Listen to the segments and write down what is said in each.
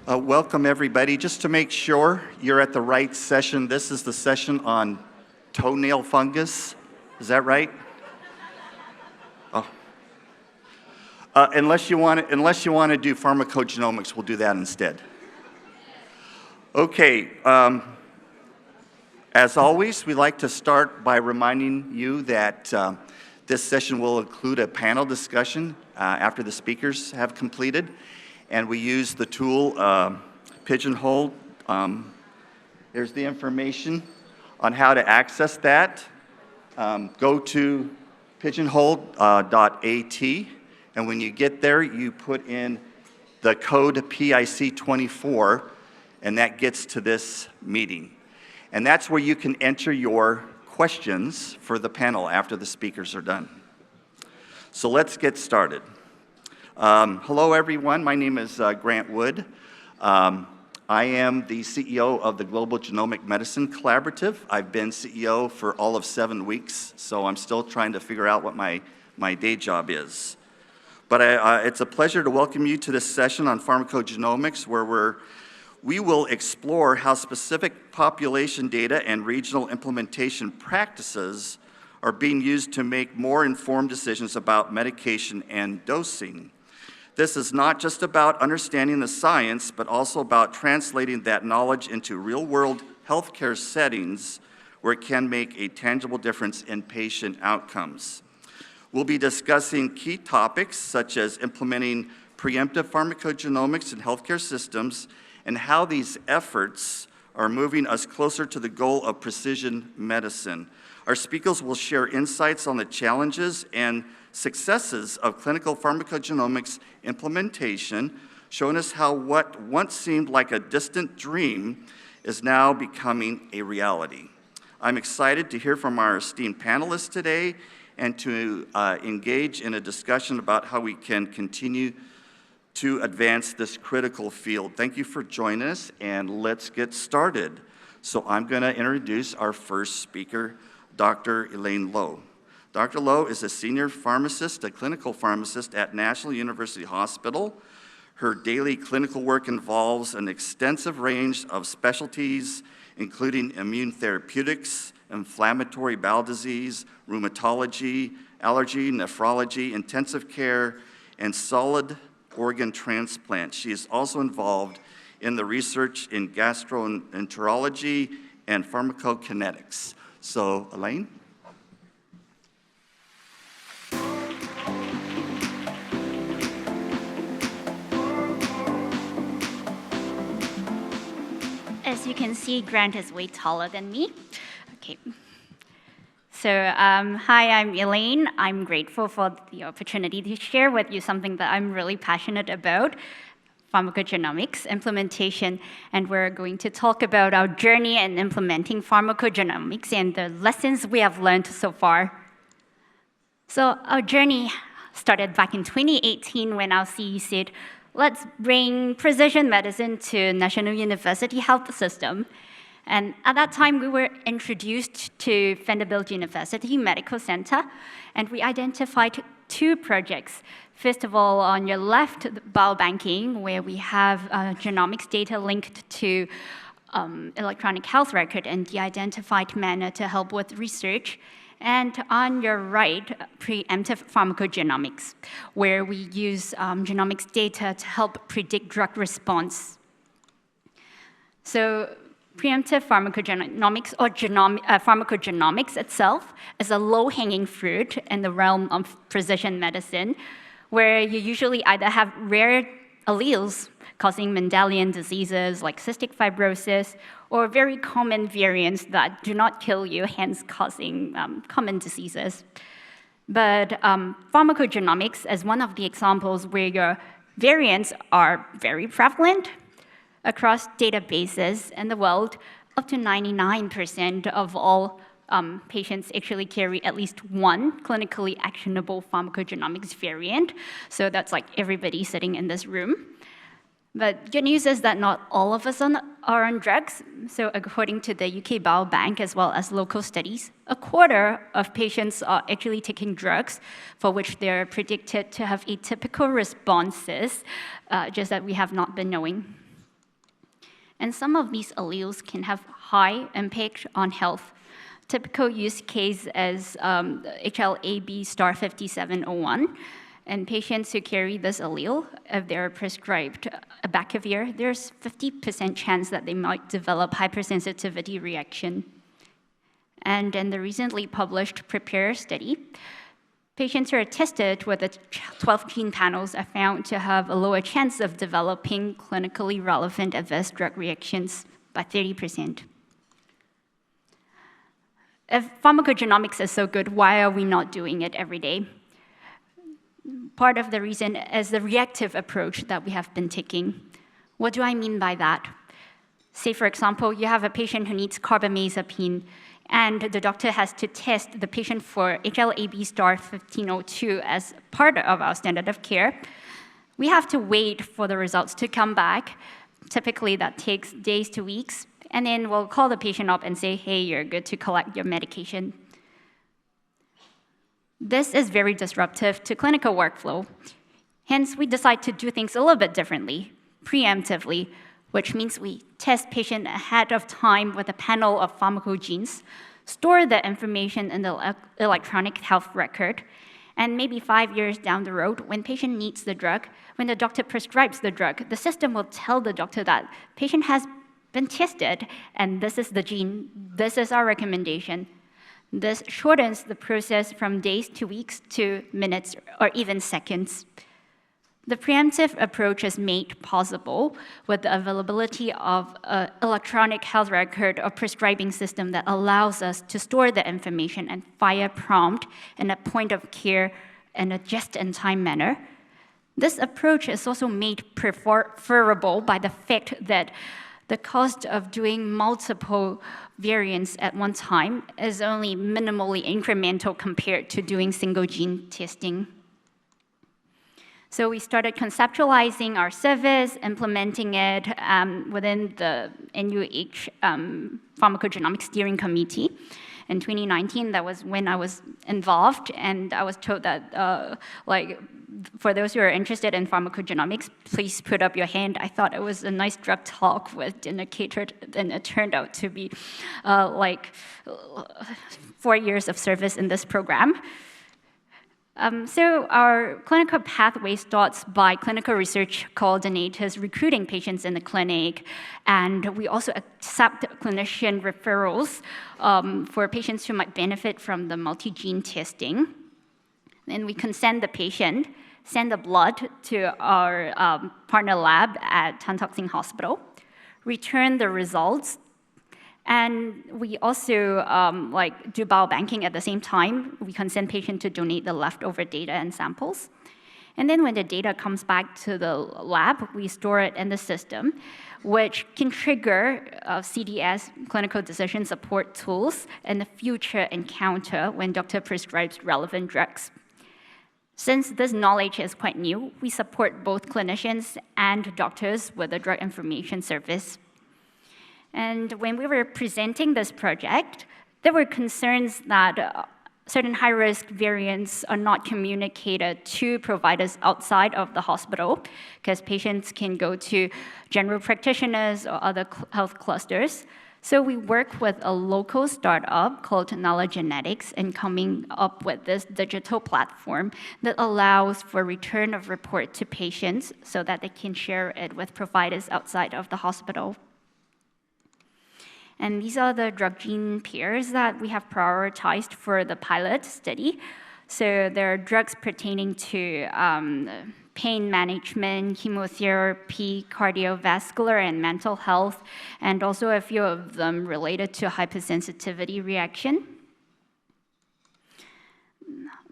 Welcome, everybody. Just to make sure you're at the right session, this is the session on toenail fungus. Is that right? Oh. Unless you want to do pharmacogenomics, we'll do that instead. Okay. As always, we like to start by reminding you that this session will include a panel discussion after the speakers have completed. And we use the tool Pigeonhole. There's the information on how to access that. Go to pigeonhole.at, and when you get there, you put in the code PIC24, and that gets to this meeting. And that's where you can enter your questions for the panel after the speakers are done. So let's get started. Hello, everyone. My name is Grant Wood. I am the CEO of the Global Genomic Medicine Collaborative. I've been CEO for all of 7 weeks, so I'm still trying to figure out what my day job is. But it's a pleasure to welcome you to this session on pharmacogenomics, where we will explore how specific population data and regional implementation practices are being used to make more informed decisions about medication and dosing. This is not just about understanding the science, but also about translating that knowledge into real-world healthcare settings where it can make a tangible difference in patient outcomes. We'll be discussing key topics such as implementing preemptive pharmacogenomics in healthcare systems and how these efforts are moving us closer to the goal of precision medicine. Our speakers will share insights on the challenges and successes of clinical pharmacogenomics implementation, showing us how what once seemed like a distant dream is now becoming a reality. I'm excited to hear from our esteemed panelists today and to engage in a discussion about how we can continue to advance this critical field. Thank you for joining us, and let's get started. So I'm going to introduce our first speaker, Dr. Elaine Lowe. Dr. Lowe is a senior pharmacist, a clinical pharmacist at National University Hospital. Her daily clinical work involves an extensive range of specialties, including immune therapeutics, inflammatory bowel disease, rheumatology, allergy, nephrology, intensive care, and solid organ transplant. She is also involved in the research in gastroenterology and pharmacokinetics. So, Elaine? As you can see, Grant is way taller than me. Okay. So, hi, I'm Elaine. I'm grateful for the opportunity to share with you something that I'm really passionate about, pharmacogenomics implementation, and we're going to talk about our journey in implementing pharmacogenomics and the lessons we have learned so far. So, our journey started back in 2018 when our CE said, let's bring precision medicine to National University Health System. And at that time, we were introduced to Vanderbilt University Medical Center, and we identified 2 projects. First of all, on your left, biobanking, where we have genomics data linked to electronic health record in the identified manner to help with research. And on your right, preemptive pharmacogenomics, where we use genomics data to help predict drug response. So, preemptive pharmacogenomics, or pharmacogenomics itself, is a low-hanging fruit in the realm of precision medicine, where you usually either have rare alleles causing Mendelian diseases like cystic fibrosis, or very common variants that do not kill you, hence causing common diseases. But pharmacogenomics is one of the examples where your variants are very prevalent across databases in the world. Up to 99% of all patients actually carry at least one clinically actionable pharmacogenomics variant. So that's like everybody sitting in this room. But good news is that not all of us are on drugs. So according to the UK Biobank, as well as local studies, a quarter of patients are actually taking drugs for which they're predicted to have atypical responses, just that we have not been knowing. And some of these alleles can have high impact on health. Typical use case is HLA-B star 5701. And patients who carry this allele, if they're prescribed abacavir, there's 50% chance that they might develop hypersensitivity reaction. And in the recently published PREPARE study, patients who are tested with the 12 gene panels are found to have a lower chance of developing clinically relevant adverse drug reactions by 30%. If pharmacogenomics is so good, why are we not doing it every day? Part of the reason is the reactive approach that we have been taking. What do I mean by that? Say, for example, you have a patient who needs carbamazepine, and the doctor has to test the patient for HLA-B star 1502 as part of our standard of care. We have to wait for the results to come back. Typically, that takes days to weeks, and then we'll call the patient up and say, hey, you're good to collect your medication. This is very disruptive to clinical workflow. Hence, we decide to do things a little bit differently, preemptively, which means we test patient ahead of time with a panel of pharmacogenes, store the information in the electronic health record, and maybe 5 years down the road, when patient needs the drug, when the doctor prescribes the drug, the system will tell the doctor that patient has been tested, and this is the gene, this is our recommendation. This shortens the process from days to weeks to minutes or even seconds. The preemptive approach is made possible with the availability of an electronic health record or prescribing system that allows us to store the information and fire prompt in a point of care in a just-in-time manner. This approach is also made preferable by the fact that the cost of doing multiple variants at one time is only minimally incremental compared to doing single gene testing. So we started conceptualizing our service, implementing it within the NUH Pharmacogenomics Steering Committee. In 2019, that was when I was involved, and I was told that, for those who are interested in pharmacogenomics, please put up your hand. I thought it was a nice drug talk with dinner catered, and it turned out to be 4 years of service in this program. So our clinical pathway starts by clinical research coordinators recruiting patients in the clinic, and we also accept clinician referrals for patients who might benefit from the multi-gene testing. Then we consent the patient, send the blood to our partner lab at Tan Tock Seng Hospital, return the results, and we also do biobanking at the same time. We consent patient to donate the leftover data and samples. And then when the data comes back to the lab, we store it in the system, which can trigger CDS, clinical decision support tools, in the future encounter when doctor prescribes relevant drugs. Since this knowledge is quite new, we support both clinicians and doctors with the drug information service. And when we were presenting this project, there were concerns that certain high-risk variants are not communicated to providers outside of the hospital, because patients can go to general practitioners or other health clusters. So we work with a local startup called Nala Genetics in coming up with this digital platform that allows for return of report to patients so that they can share it with providers outside of the hospital. And these are the drug gene pairs that we have prioritized for the pilot study. So there are drugs pertaining to pain management, chemotherapy, cardiovascular, and mental health, and also a few of them related to hypersensitivity reaction.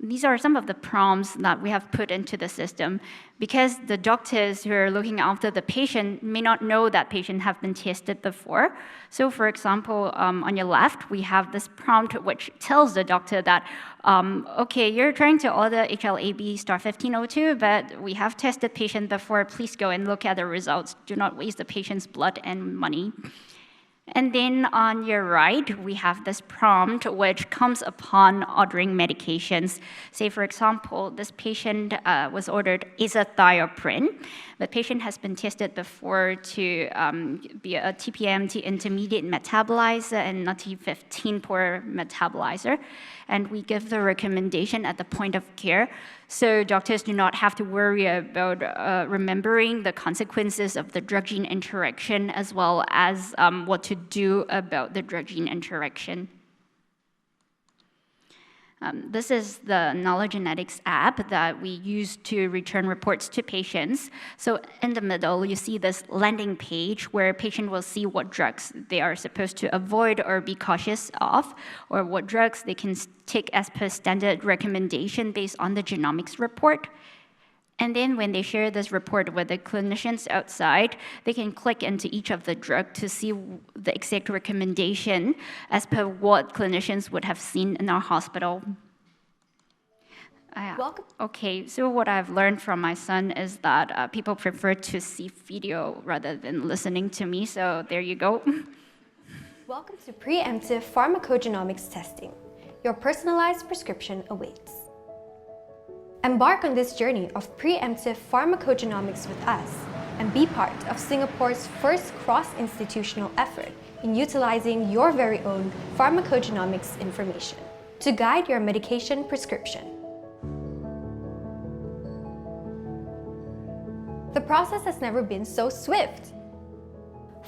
These are some of the prompts that we have put into the system, because the doctors who are looking after the patient may not know that patient have been tested before. So for example, on your left, we have this prompt which tells the doctor that, okay, you're trying to order HLA-B star 1502, but we have tested patient before. Please go and look at the results. Do not waste the patient's blood and money. And then on your right, we have this prompt, which comes upon ordering medications. Say, for example, this patient was ordered azathioprine. The patient has been tested before to be a TPMT intermediate metabolizer and a T15 poor metabolizer. And we give the recommendation at the point of care, so doctors do not have to worry about remembering the consequences of the drug-gene interaction, as well as what to do about the drug-gene interaction. This is the Knowledge Genetics app that we use to return reports to patients. So in the middle, you see this landing page where a patient will see what drugs they are supposed to avoid or be cautious of, or what drugs they can take as per standard recommendation based on the genomics report. And then when they share this report with the clinicians outside, they can click into each of the drugs to see the exact recommendation as per what clinicians would have seen in our hospital. Welcome. Okay, so what I've learned from my son is that people prefer to see video rather than listening to me, so there you go. Welcome to Pre-emptive Pharmacogenomics testing. Your personalized prescription awaits. Embark on this journey of preemptive pharmacogenomics with us and be part of Singapore's first cross-institutional effort in utilizing your very own pharmacogenomics information to guide your medication prescription. The process has never been so swift.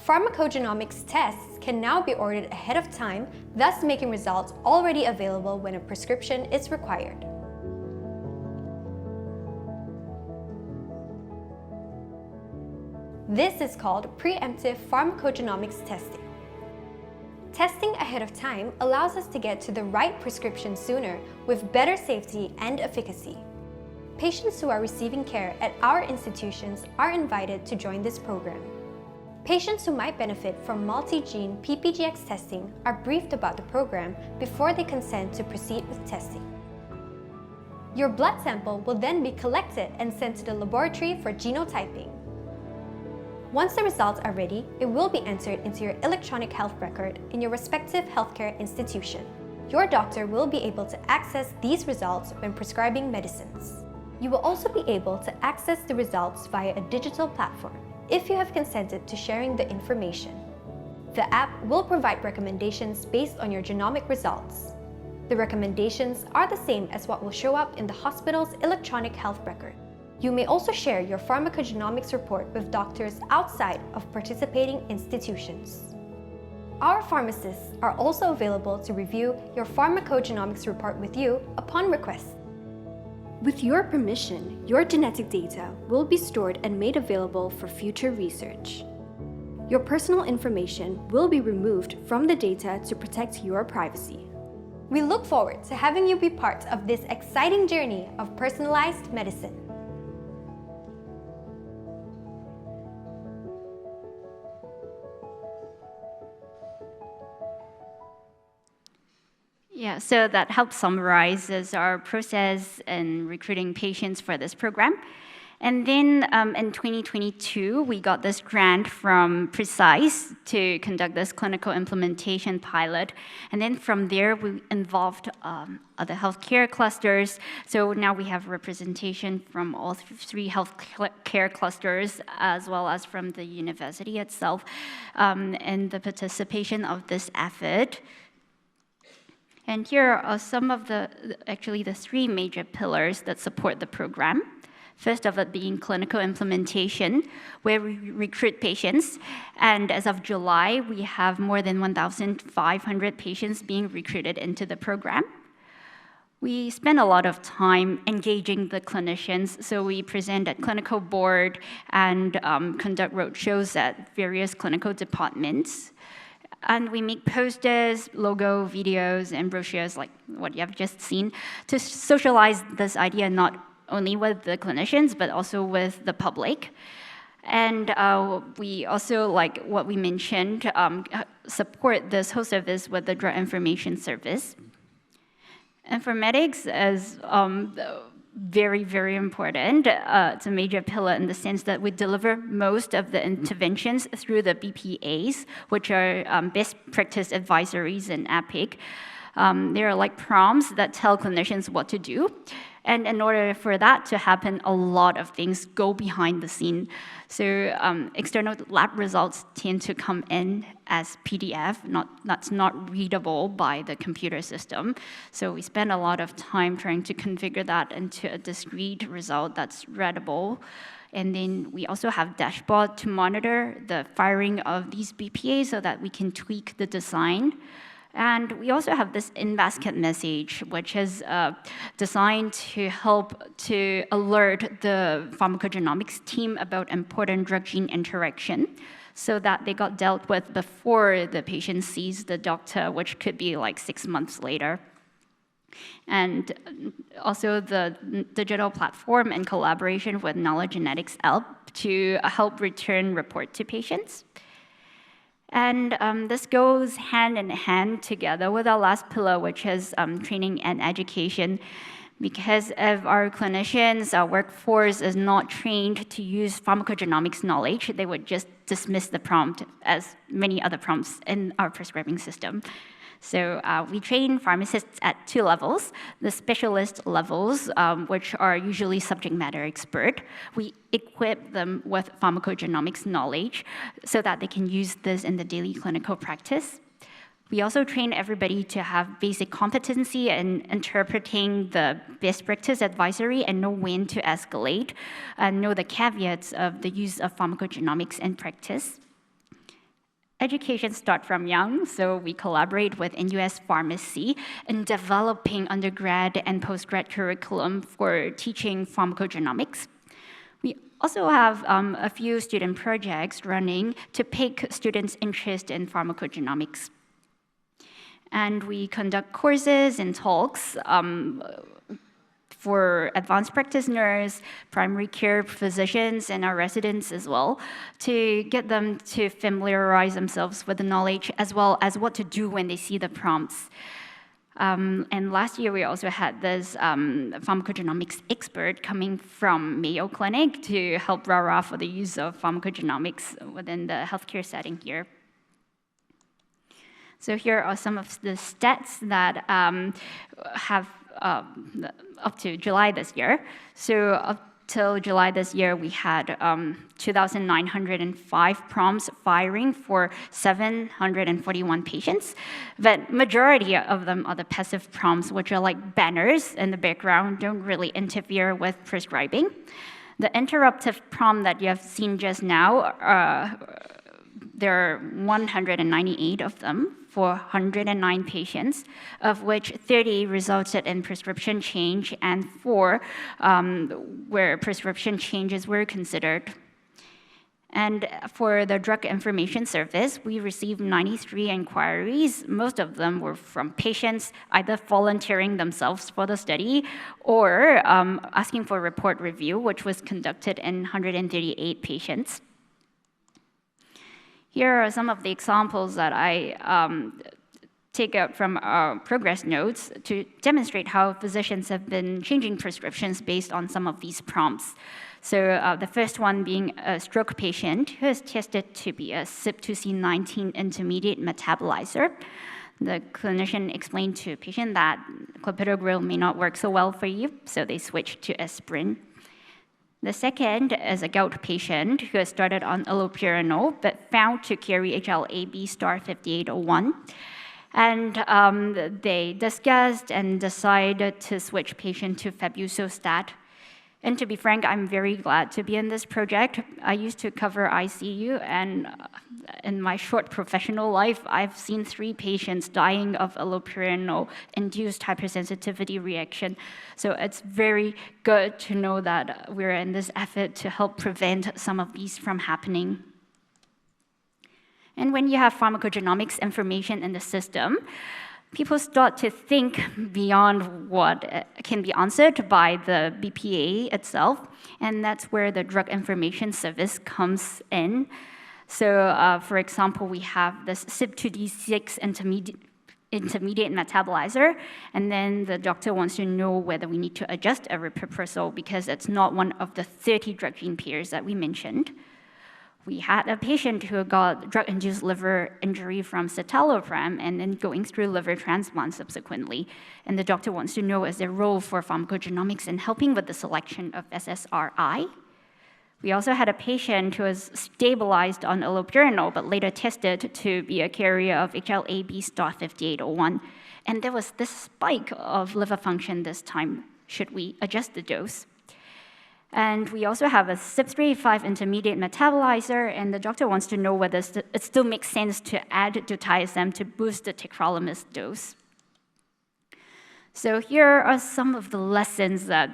Pharmacogenomics tests can now be ordered ahead of time, thus making results already available when a prescription is required. This is called preemptive pharmacogenomics testing. Testing ahead of time allows us to get to the right prescription sooner with better safety and efficacy. Patients who are receiving care at our institutions are invited to join this program. Patients who might benefit from multi-gene PPGX testing are briefed about the program before they consent to proceed with testing. Your blood sample will then be collected and sent to the laboratory for genotyping. Once the results are ready, it will be entered into your electronic health record in your respective healthcare institution. Your doctor will be able to access these results when prescribing medicines. You will also be able to access the results via a digital platform if you have consented to sharing the information. The app will provide recommendations based on your genomic results. The recommendations are the same as what will show up in the hospital's electronic health record. You may also share your pharmacogenomics report with doctors outside of participating institutions. Our pharmacists are also available to review your pharmacogenomics report with you upon request. With your permission, your genetic data will be stored and made available for future research. Your personal information will be removed from the data to protect your privacy. We look forward to having you be part of this exciting journey of personalized medicine. Yeah, so that helps summarizes our process in recruiting patients for this program. And then in 2022, we got this grant from Precise to conduct this clinical implementation pilot. And then from there, we involved other healthcare clusters. So now we have representation from all three healthcare clusters, as well as from the university itself, and the participation of this effort. And here are some of the three major pillars that support the program. First of it being clinical implementation, where we recruit patients. And as of July, we have more than 1,500 patients being recruited into the program. We spend a lot of time engaging the clinicians, so we present at clinical board and conduct roadshows at various clinical departments. And we make posters, logo, videos, and brochures like what you have just seen to socialize this idea not only with the clinicians, but also with the public. And we also, like what we mentioned, support this whole service with the drug information service. Informatics is very, very important. It's a major pillar in the sense that we deliver most of the interventions through the BPAs, which are best practice advisories in EPIC. They are like prompts that tell clinicians what to do. And in order for that to happen, a lot of things go behind the scene. So external lab results tend to come in as PDF, that's not readable by the computer system. So we spend a lot of time trying to configure that into a discrete result that's readable. And then we also have dashboard to monitor the firing of these BPAs so that we can tweak the design. And we also have this in-basket message, which is designed to help to alert the pharmacogenomics team about important drug-gene interaction so that they got dealt with before the patient sees the doctor, which could be like 6 months later. And also the digital platform in collaboration with Knowledge Genetics to help return report to patients. And this goes hand in hand together with our last pillar, which is training and education. Because if our clinicians, our workforce is not trained to use pharmacogenomics knowledge, they would just dismiss the prompt as many other prompts in our prescribing system. So we train pharmacists at 2 levels. The specialist levels, which are usually subject matter expert, we equip them with pharmacogenomics knowledge so that they can use this in the daily clinical practice. We also train everybody to have basic competency in interpreting the best practice advisory and know when to escalate, and know the caveats of the use of pharmacogenomics in practice. Education starts from young, so we collaborate with NUS Pharmacy in developing undergrad and postgrad curriculum for teaching pharmacogenomics. We also have a few student projects running to pique students' interest in pharmacogenomics. And we conduct courses and talks for advanced practitioners, primary care physicians, and our residents as well, to get them to familiarize themselves with the knowledge as well as what to do when they see the prompts. And last year, we also had this pharmacogenomics expert coming from Mayo Clinic to help rah-rah for the use of pharmacogenomics within the healthcare setting here. So here are some of the stats that have up to July this year. So up till July this year, we had 2,905 prompts firing for 741 patients. But majority of them are the passive prompts, which are like banners in the background, don't really interfere with prescribing. The interruptive prompt that you have seen just now, there are 198 of them for 109 patients, of which 30 resulted in prescription change and 4 where prescription changes were considered. And for the Drug Information Service, we received 93 inquiries. Most of them were from patients either volunteering themselves for the study or asking for report review, which was conducted in 138 patients. Here are some of the examples that I take out from our progress notes to demonstrate how physicians have been changing prescriptions based on some of these prompts. So the first one being a stroke patient who is tested to be a CYP2C19 intermediate metabolizer. The clinician explained to a patient that clopidogrel may not work so well for you, so they switched to aspirin. The second is a gout patient who has started on allopurinol but found to carry HLA-B star 5801. And they discussed and decided to switch patient to Fabusostat. And to be frank, I'm very glad to be in this project. I used to cover ICU, and in my short professional life, I've seen 3 patients dying of allopurinol-induced hypersensitivity reaction. So it's very good to know that we're in this effort to help prevent some of these from happening. And when you have pharmacogenomics information in the system, people start to think beyond what can be answered by the BPA itself, and that's where the Drug Information Service comes in. So, for example, we have this CYP2D6 intermediate metabolizer, and then the doctor wants to know whether we need to adjust aripiprazole because it's not one of the 30 drug gene pairs that we mentioned. We had a patient who got drug-induced liver injury from citalopram and then going through liver transplant subsequently. And the doctor wants to know is there a role for pharmacogenomics in helping with the selection of SSRI. We also had a patient who was stabilized on allopurinol, but later tested to be a carrier of HLA-B*5801. And there was this spike of liver function this time. Should we adjust the dose? And we also have a CYP3A5 intermediate metabolizer, and the doctor wants to know whether it still makes sense to add DOTIASM to boost the tacrolimus dose. So here are some of the lessons that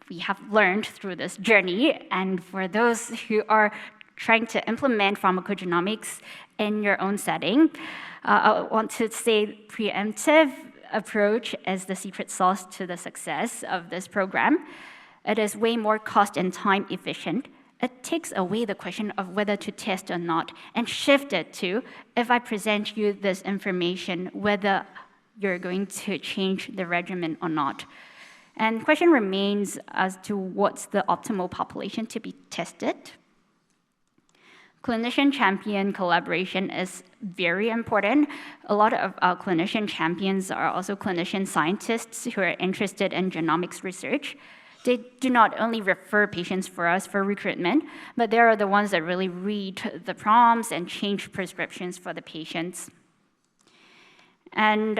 we have learned through this journey, and for those who are trying to implement pharmacogenomics in your own setting, I want to say preemptive approach is the secret sauce to the success of this program. It is way more cost and time efficient. It takes away the question of whether to test or not and shift it to, if I present you this information, whether you're going to change the regimen or not. And the question remains as to what's the optimal population to be tested. Clinician champion collaboration is very important. A lot of our clinician champions are also clinician scientists who are interested in genomics research. They do not only refer patients for us for recruitment, but they are the ones that really read the prompts and change prescriptions for the patients. And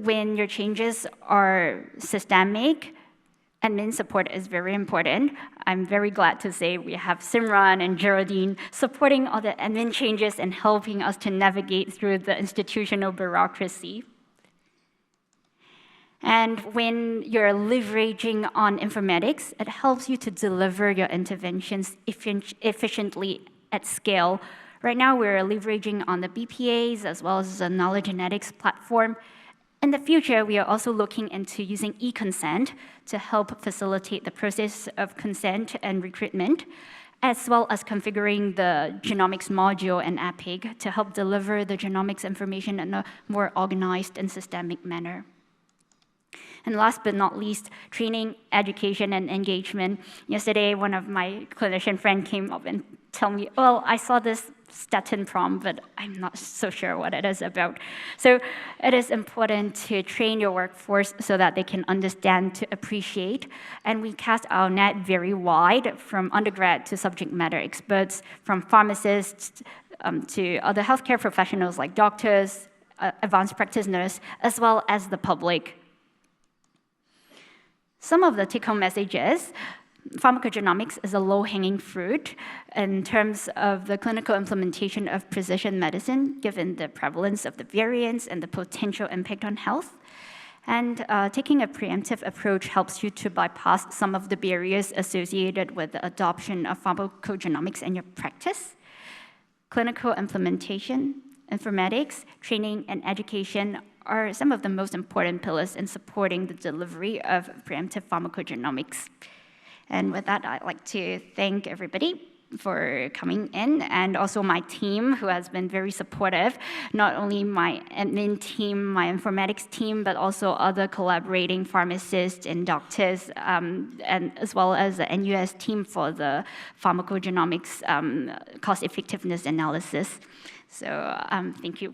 when your changes are systemic, admin support is very important. I'm very glad to say we have Simran and Geraldine supporting all the admin changes and helping us to navigate through the institutional bureaucracy. And when you're leveraging on informatics, it helps you to deliver your interventions efficiently at scale. Right now, we're leveraging on the BPAs as well as the knowledge genetics platform. In the future, we are also looking into using e-consent to help facilitate the process of consent and recruitment, as well as configuring the genomics module and EPIC to help deliver the genomics information in a more organized and systemic manner. And last but not least, training, education, and engagement. Yesterday, one of my clinician friends came up and told me, well, I saw this statin prompt, but I'm not so sure what it is about. So it is important to train your workforce so that they can understand, to appreciate. And we cast our net very wide, from undergrad to subject matter experts, from pharmacists to other healthcare professionals like doctors, advanced practitioners, as well as the public. Some of the take-home messages: pharmacogenomics is a low-hanging fruit in terms of the clinical implementation of precision medicine, given the prevalence of the variants and the potential impact on health. And taking a preemptive approach helps you to bypass some of the barriers associated with the adoption of pharmacogenomics in your practice. Clinical implementation, informatics, training, and education are some of the most important pillars in supporting the delivery of preemptive pharmacogenomics. And with that, I'd like to thank everybody for coming in, and also my team, who has been very supportive, not only my admin team, my informatics team, but also other collaborating pharmacists and doctors, and as well as the NUS team for the pharmacogenomics cost effectiveness analysis. So thank you.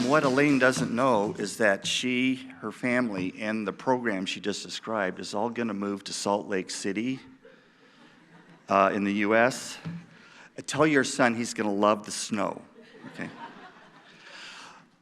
What Elaine doesn't know is that she, her family, and the program she just described is all going to move to Salt Lake City in the U.S. Tell your son he's going to love the snow. Okay.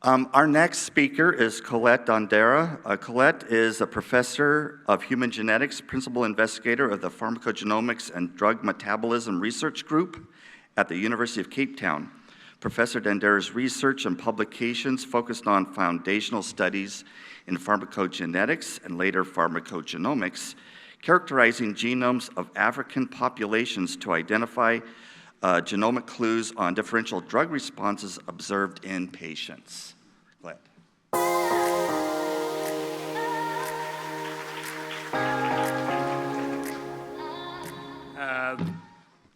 Our next speaker is Collet Dandara. Collet is a professor of human genetics, principal investigator of the Pharmacogenomics and Drug Metabolism Research Group at the University of Cape Town. Professor Dandara's research and publications focused on foundational studies in pharmacogenetics and later pharmacogenomics, characterizing genomes of African populations to identify genomic clues on differential drug responses observed in patients. Go ahead.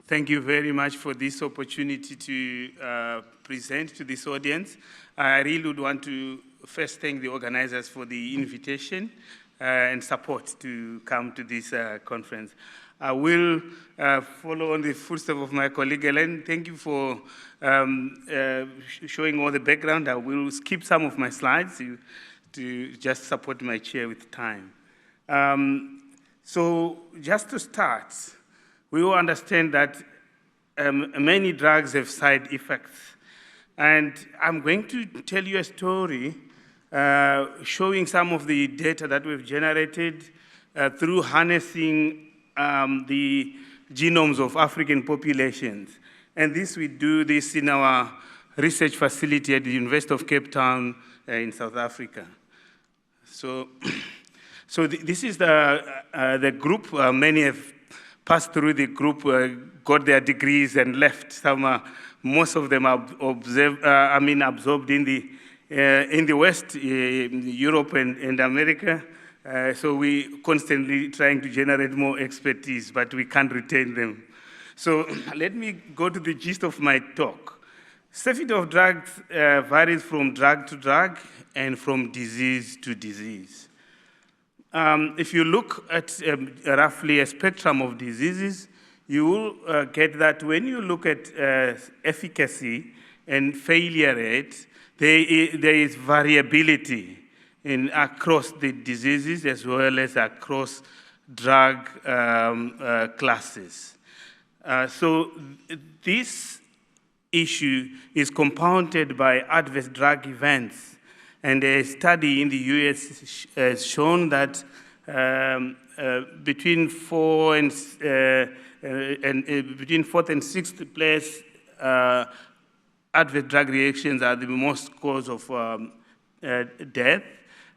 Thank you very much for this opportunity to present to this audience. I really would want to first thank the organizers for the invitation and support to come to this conference. I will follow on the footsteps of my colleague Elaine. Thank you for showing all the background. I will skip some of my slides to just support my chair with time. So just to start, we all understand that many drugs have side effects. And I'm going to tell you a story showing some of the data that we've generated through harnessing the genomes of African populations. And we do this in our research facility at the University of Cape Town in South Africa. So this is the group. Many have passed through the group, got their degrees and left. Most of them are absorbed in the West, Europe and America. So we constantly trying to generate more expertise, but we can't retain them. So let me go to the gist of my talk. Safety of drugs varies from drug to drug and from disease to disease. If you look at roughly a spectrum of diseases, you will get that when you look at efficacy and failure rate, there is variability across the diseases as well as across drug classes. So this issue is compounded by adverse drug events. And a study in the US has shown that between fourth and sixth place, adverse drug reactions are the most cause of death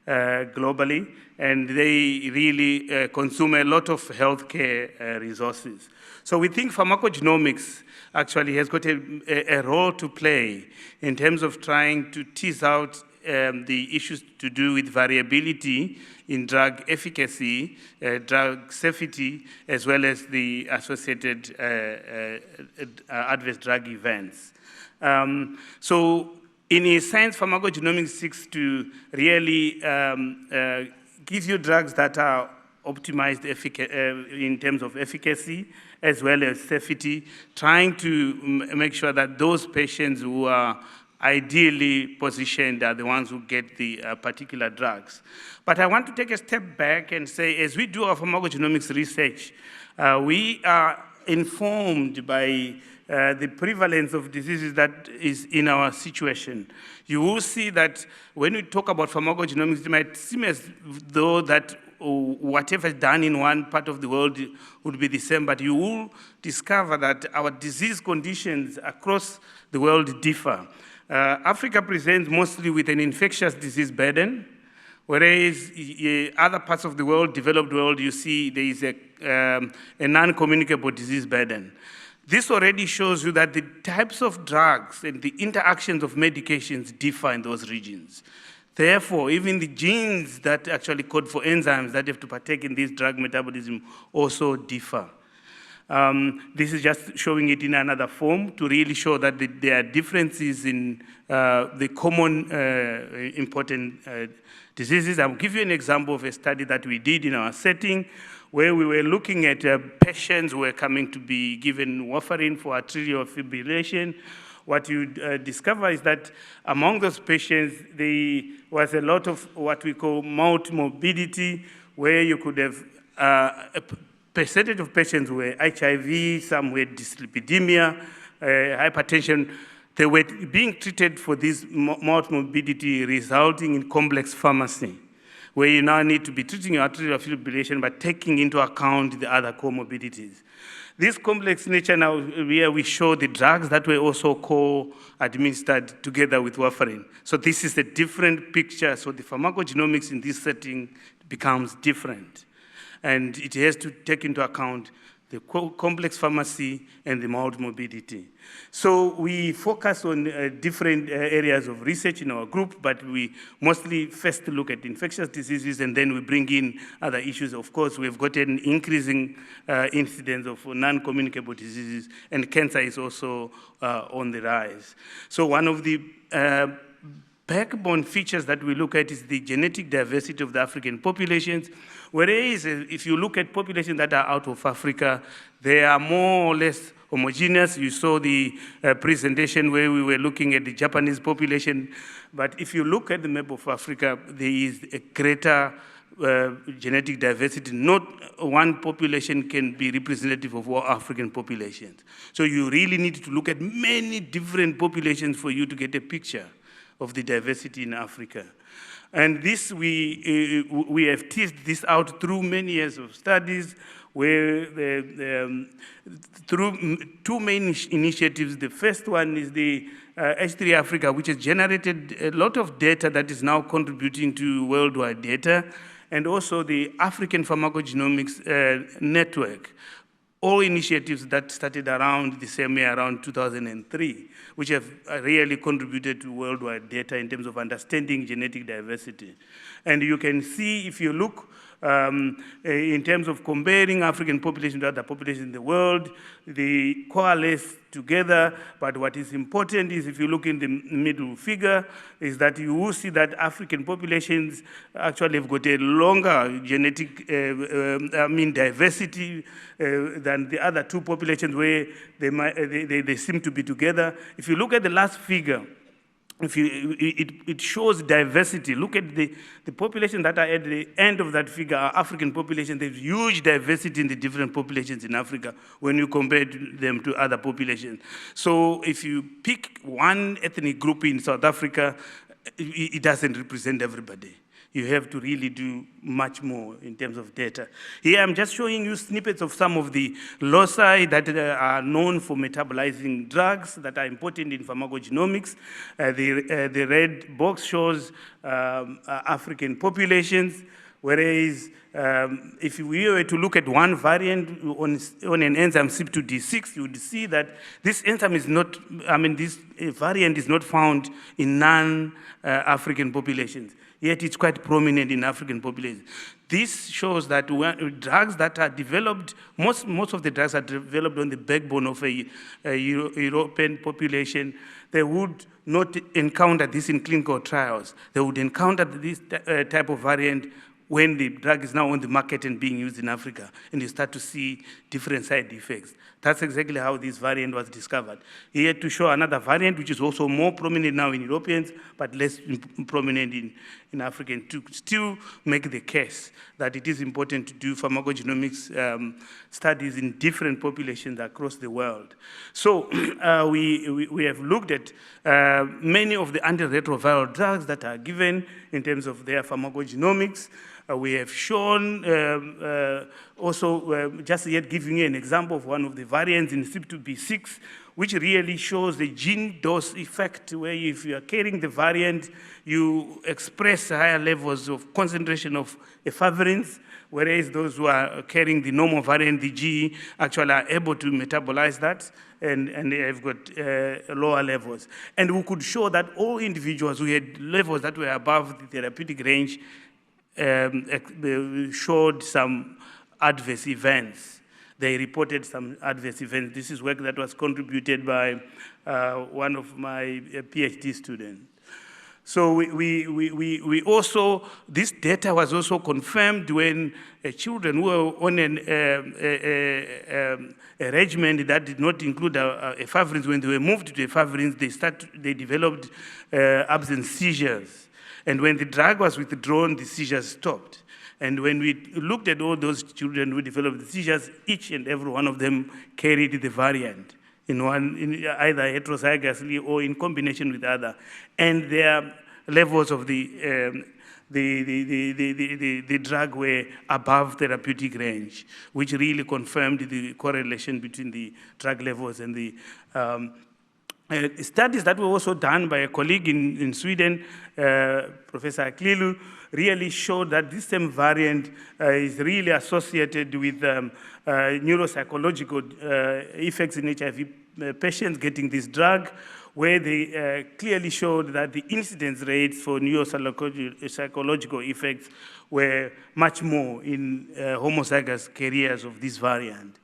globally, and they really consume a lot of healthcare resources. So we think pharmacogenomics actually has got a role to play in terms of trying to tease out the issues to do with variability in drug efficacy, drug safety, as well as the associated adverse drug events. So in a sense, pharmacogenomics seeks to really give you drugs that are optimized in terms of efficacy as well as safety, trying to make sure that those patients who are ideally positioned are the ones who get the particular drugs. But I want to take a step back and say, as we do our pharmacogenomics research, we are informed by the prevalence of diseases that is in our situation. You will see that when we talk about pharmacogenomics, it might seem as though that whatever is done in one part of the world would be the same, but you will discover that our disease conditions across the world differ. Africa presents mostly with an infectious disease burden, whereas other parts of the world, developed world, you see there is a non-communicable disease burden. This already shows you that the types of drugs and the interactions of medications differ in those regions. Therefore, even the genes that actually code for enzymes that have to partake in this drug metabolism also differ. This is just showing it in another form to really show that there are differences in the common important diseases. I'll give you an example of a study that we did in our setting where we were looking at patients who were coming to be given warfarin for atrial fibrillation. What you discover is that among those patients, there was a lot of what we call multimorbidity, where you could have a percentage of patients who were HIV, some were dyslipidemia, hypertension. They were being treated for this multimorbidity, resulting in complex pharmacy, where you now need to be treating your atrial fibrillation by taking into account the other comorbidities. This complex nature now, here we show the drugs that were also co-administered together with warfarin. So this is a different picture. So the pharmacogenomics in this setting becomes different. And it has to take into account the complex pharmacy, and the mild morbidity. So we focus on different areas of research in our group, but we mostly first look at infectious diseases, and then we bring in other issues. Of course, we've got an increasing incidence of non-communicable diseases, and cancer is also on the rise. So one of the backbone features that we look at is the genetic diversity of the African populations, whereas if you look at populations that are out of Africa, they are more or less homogeneous. You saw the presentation where we were looking at the Japanese population, but if you look at the map of Africa, there is a greater genetic diversity. Not one population can be representative of all African populations. So you really need to look at many different populations for you to get a picture of the diversity in Africa. And this, we have teased this out through many years of studies, where through two main initiatives. The first one is the H3 Africa, which has generated a lot of data that is now contributing to worldwide data, and also the African Pharmacogenomics Network. All initiatives that started around the same year, around 2003, which have really contributed to worldwide data in terms of understanding genetic diversity. And you can see, if you look in terms of comparing African population to other populations in the world, they coalesce together, but what is important is, if you look in the middle figure, is that you will see that African populations actually have got a longer genetic diversity than the other two populations, where they seem to be together. If you look at the last figure, it shows diversity. Look at the population that are at the end of that figure are African populations. There's huge diversity in the different populations in Africa when you compare them to other populations. So if you pick one ethnic group in South Africa, it doesn't represent everybody. You have to really do much more in terms of data. Here I'm just showing you snippets of some of the loci that are known for metabolizing drugs that are important in pharmacogenomics. The red box shows African populations, whereas if we were to look at one variant on an enzyme CYP2D6, you would see that this enzyme is not, this variant is not found in non-African populations, yet it's quite prominent in African populations. This shows that drugs that are developed, most of the drugs are developed on the backbone of a European population. They would not encounter this in clinical trials. They would encounter this type of variant when the drug is now on the market and being used in Africa, and you start to see different side effects. That's exactly how this variant was discovered. Here to show another variant, which is also more prominent now in Europeans, but less prominent in Africans, to still make the case that it is important to do pharmacogenomics studies in different populations across the world. So we have looked at many of the antiretroviral drugs that are given in terms of their pharmacogenomics. We have shown also, just yet giving you an example of one of the variants in CYP2B6, which really shows the gene dose effect, where if you are carrying the variant, you express higher levels of concentration of efavirenz, whereas those who are carrying the normal variant, the G, actually are able to metabolize that, and they have got lower levels. And we could show that all individuals who had levels that were above the therapeutic range showed some adverse events. They reported some adverse events. This is work that was contributed by one of my PhD students. So we also, this data was also confirmed when children who were on a regimen that did not include efavirenz, when they were moved to efavirenz, they developed absent seizures. And when the drug was withdrawn, the seizures stopped. And when we looked at all those children who developed the seizures, each and every one of them carried the variant in either heterozygously or in combination with other. And their levels of the drug were above therapeutic range, which really confirmed the correlation between the drug levels and the Studies that were also done by a colleague in Sweden, Professor Aklilu, really showed that this same variant is really associated with neuropsychological effects in HIV patients getting this drug, where they clearly showed that the incidence rates for neuropsychological effects were much more in homozygous carriers of this variant.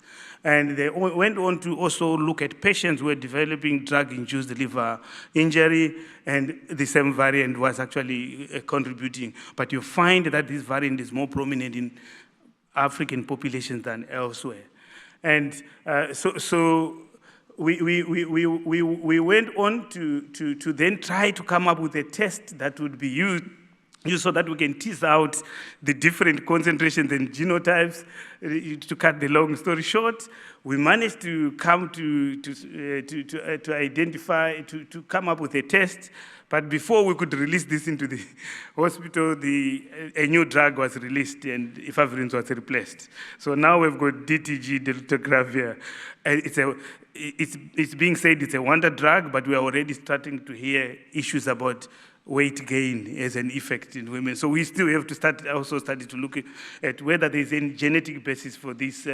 And they went on to also look at patients who were developing drug-induced liver injury, and the same variant was actually contributing. But you find that this variant is more prominent in African populations than elsewhere. And so we went on to then try to come up with a test that would be used so that we can tease out the different concentrations and genotypes. To cut the long story short, we managed to come to identify, to come up with a test. But before we could release this into the hospital, a new drug was released and efavirenz was replaced. So now we've got DTG, dolutegravir. It's being said it's a wonder drug, but we are already starting to hear issues about weight gain as an effect in women. So we still have to start to look at whether there's any genetic basis for this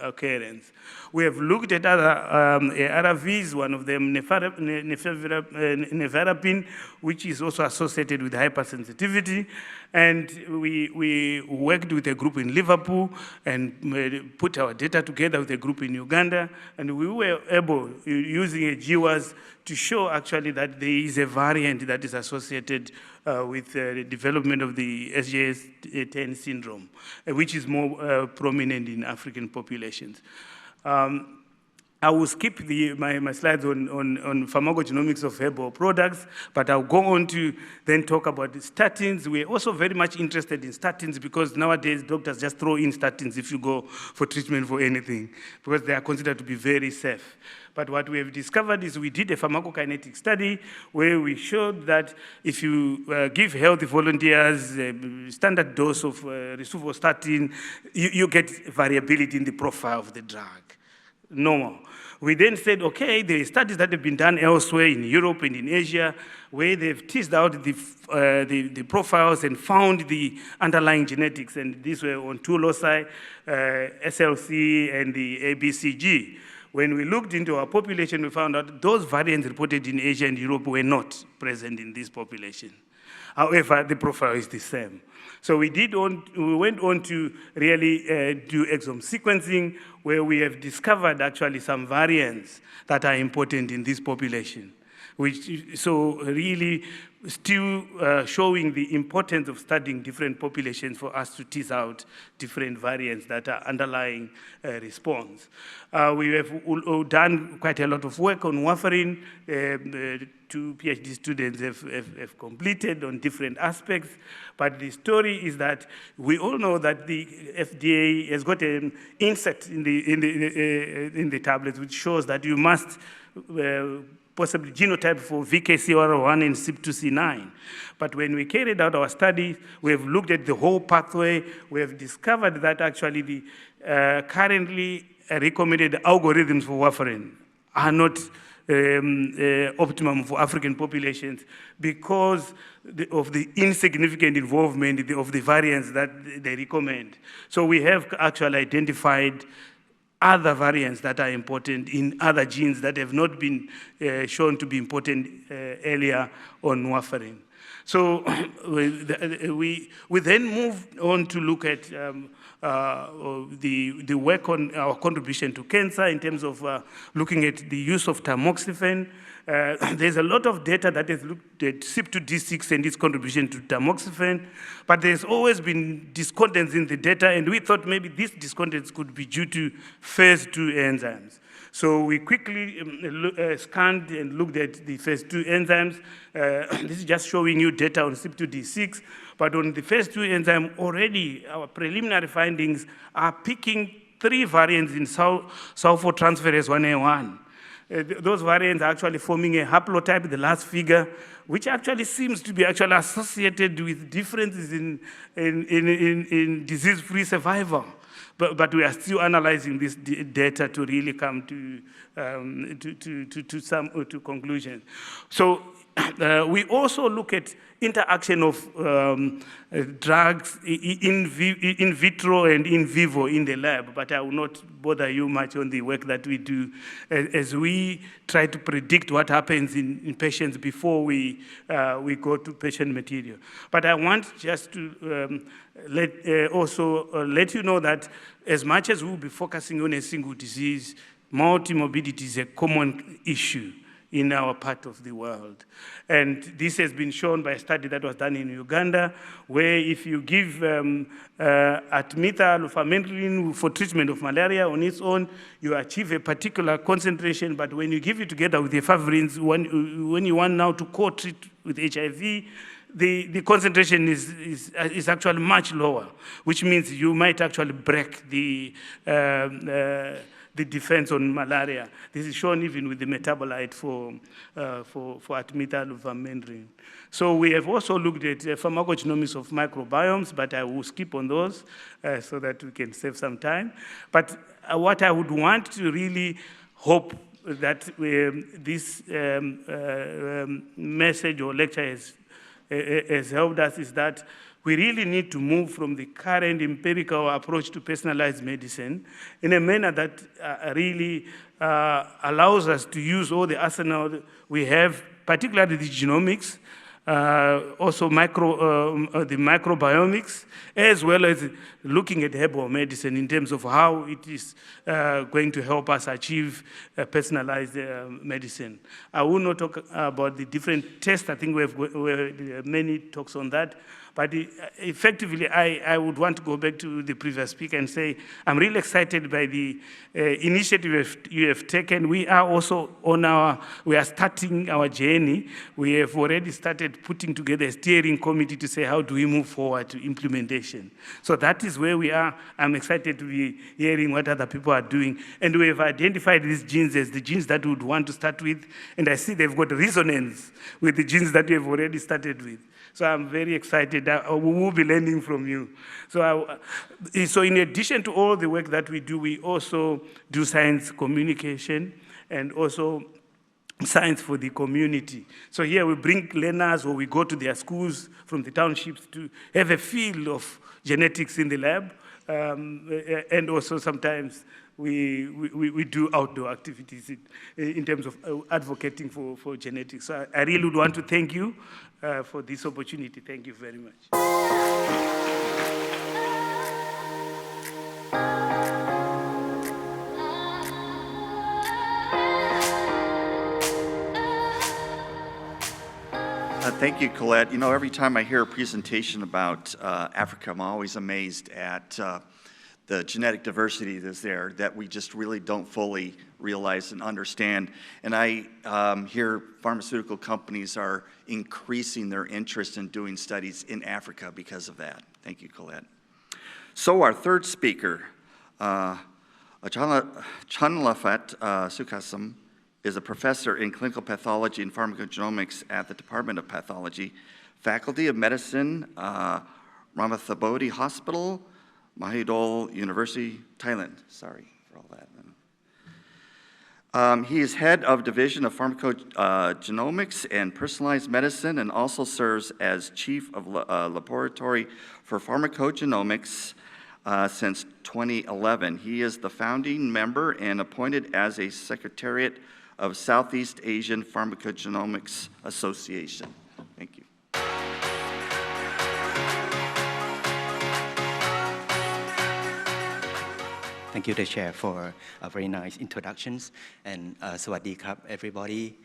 occurrence. We have looked at other ARVs, one of them nevirapine, which is also associated with hypersensitivity. And we worked with a group in Liverpool and put our data together with a group in Uganda. And we were able, using a GWAS, to show actually that there is a variant that is associated with the development of the SJS10 syndrome, which is more prominent in African populations. I will skip my slides on pharmacogenomics of herbal products, but I'll go on to then talk about the statins. We're also very much interested in statins because nowadays doctors just throw in statins if you go for treatment for anything, because they are considered to be very safe. But what we have discovered is we did a pharmacokinetic study where we showed that if you give healthy volunteers a standard dose of rosuvastatin, you get variability in the profile of the drug. Normal. We then said, okay, there are studies that have been done elsewhere in Europe and in Asia where they've teased out the profiles and found the underlying genetics, and these were on two loci, SLC and the ABCG. When we looked into our population, we found out those variants reported in Asia and Europe were not present in this population. However, the profile is the same. So we went on to really do exome sequencing, where we have discovered actually some variants that are important in this population, so really still showing the importance of studying different populations for us to tease out different variants that are underlying response. We have done quite a lot of work on warfarin. Two PhD students have completed on different aspects, but the story is that we all know that the FDA has got an insert in the tablets which shows that you must possibly genotype for VKCR1 and CYP2C9. But when we carried out our study, we have looked at the whole pathway. We have discovered that actually the currently recommended algorithms for warfarin are not optimum for African populations because of the insignificant involvement of the variants that they recommend. So we have actually identified other variants that are important in other genes that have not been shown to be important earlier on warfarin. So we then moved on to look at the work on our contribution to cancer in terms of looking at the use of tamoxifen. There's a lot of data that has looked at CYP2D6 and its contribution to tamoxifen, but there's always been discordance in the data, and we thought maybe this discordance could be due to phase 2 enzymes. So we quickly scanned and looked at the phase 2 enzymes. This is just showing you data on CYP2D6, but on the phase 2 enzyme already, our preliminary findings are picking 3 variants in sulfotransferase 1A1. Those variants are actually forming a haplotype, the last figure, which actually seems to be associated with differences in disease-free survival. But we are still analyzing this data to really come to conclusion. So we also look at interaction of drugs in vitro and in vivo in the lab, but I will not bother you much on the work that we do as we try to predict what happens in patients before we go to patient material. But I want just to let you know that as much as we'll be focusing on a single disease, multimorbidity is a common issue in our part of the world. And this has been shown by a study that was done in Uganda, where if you give artemether-lumefantrine for treatment of malaria on its own, you achieve a particular concentration, but when you give it together with the efavirenz, when you want now to co-treat with HIV, the concentration is actually much lower, which means you might actually break the defense on malaria. This is shown even with the metabolite for artemether-lumefantrine. So we have also looked at pharmacogenomics of microbiomes, but I will skip on those so that we can save some time. But what I would want to really hope that this message or lecture has helped us is that we really need to move from the current empirical approach to personalized medicine in a manner that really allows us to use all the arsenal we have, particularly the genomics, also the microbiomics, as well as looking at herbal medicine in terms of how it is going to help us achieve personalized medicine. I will not talk about the different tests. I think we have many talks on that. But effectively, I would want to go back to the previous speaker and say, I'm really excited by the initiative you have taken. We are also we are starting our journey. We have already started putting together a steering committee to say, how do we move forward to implementation? So that is where we are. I'm excited to be hearing what other people are doing. And we have identified these genes as the genes that we would want to start with. And I see they've got resonance with the genes that we have already started with. So I'm very excited that we will be learning from you. So in addition to all the work that we do, we also do science communication and also science for the community. So here we bring learners, or we go to their schools from the townships to have a feel of genetics in the lab. And also sometimes we do outdoor activities in terms of advocating for genetics. So I really would want to thank you for this opportunity. Thank you very much. Thank you, Colette. You know, every time I hear a presentation about Africa, I'm always amazed at the genetic diversity that's there that we just really don't fully realize and understand. And I hear pharmaceutical companies are increasing their interest in doing studies in Africa because of that. Thank you, Colette. So our third speaker, Chonlaphat Sukasem, is a professor in clinical pathology and pharmacogenomics at the Department of Pathology, Faculty of Medicine, Ramathabodhi Hospital, Mahidol University, Thailand. Sorry for all that. He is head of Division of Pharmacogenomics and Personalized Medicine, and also serves as Chief of Laboratory for Pharmacogenomics since 2011. He is the founding member and appointed as a Secretariat of Southeast Asian Pharmacogenomics Association. Thank you. Thank you, the Chair, for very nice introductions. And Sawadee Krab, everybody.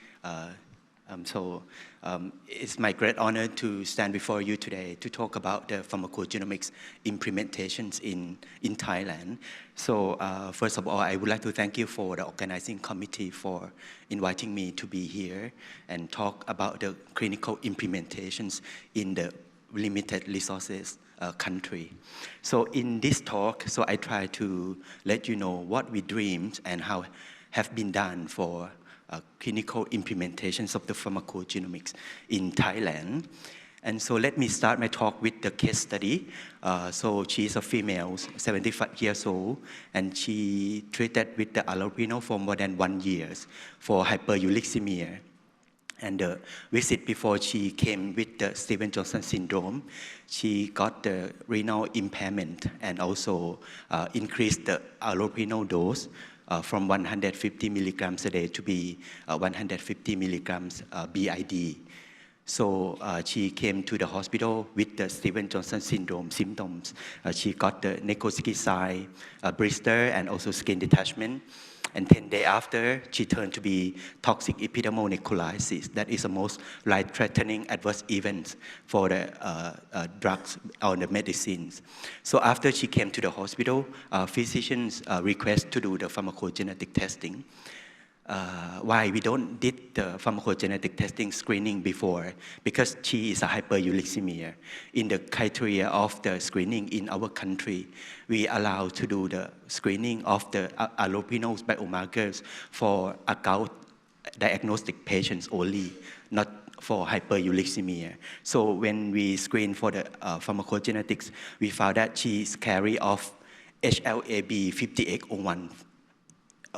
It's my great honor to stand before you today to talk about the pharmacogenomics implementations in Thailand. So first of all, I would like to thank you for the organizing committee for inviting me to be here and talk about the clinical implementations in the limited resources country. So in this talk, I try to let you know what we dreamed and how have been done for clinical implementations of the pharmacogenomics in Thailand. And so let me start my talk with the case study. So she's a female, 75 years old, and she treated with the allopurinol for more than 1 year for hyperuricemia. And the visit before she came with the Stevens-Johnson syndrome, she got the renal impairment and also increased the allopurinol dose from 150 milligrams a day to be 150 milligrams BID. So she came to the hospital with the Stevens-Johnson syndrome symptoms. She got the necrotic sign, blister, and also skin detachment. And 10 days after, she turned to be toxic epidermal necrolysis. That is the most life-threatening adverse event for the drugs or the medicines. So after she came to the hospital, physicians request to do the pharmacogenetic testing. Why we don't did the pharmacogenetic testing screening before? Because she is a hyperuricemia. In the criteria of the screening in our country, we allow to do the screening of the allopurinol biomarkers for adult diagnostic patients only, not for hyperuricemia. So when we screen for the pharmacogenetics, we found that she is carrier of HLA-B5801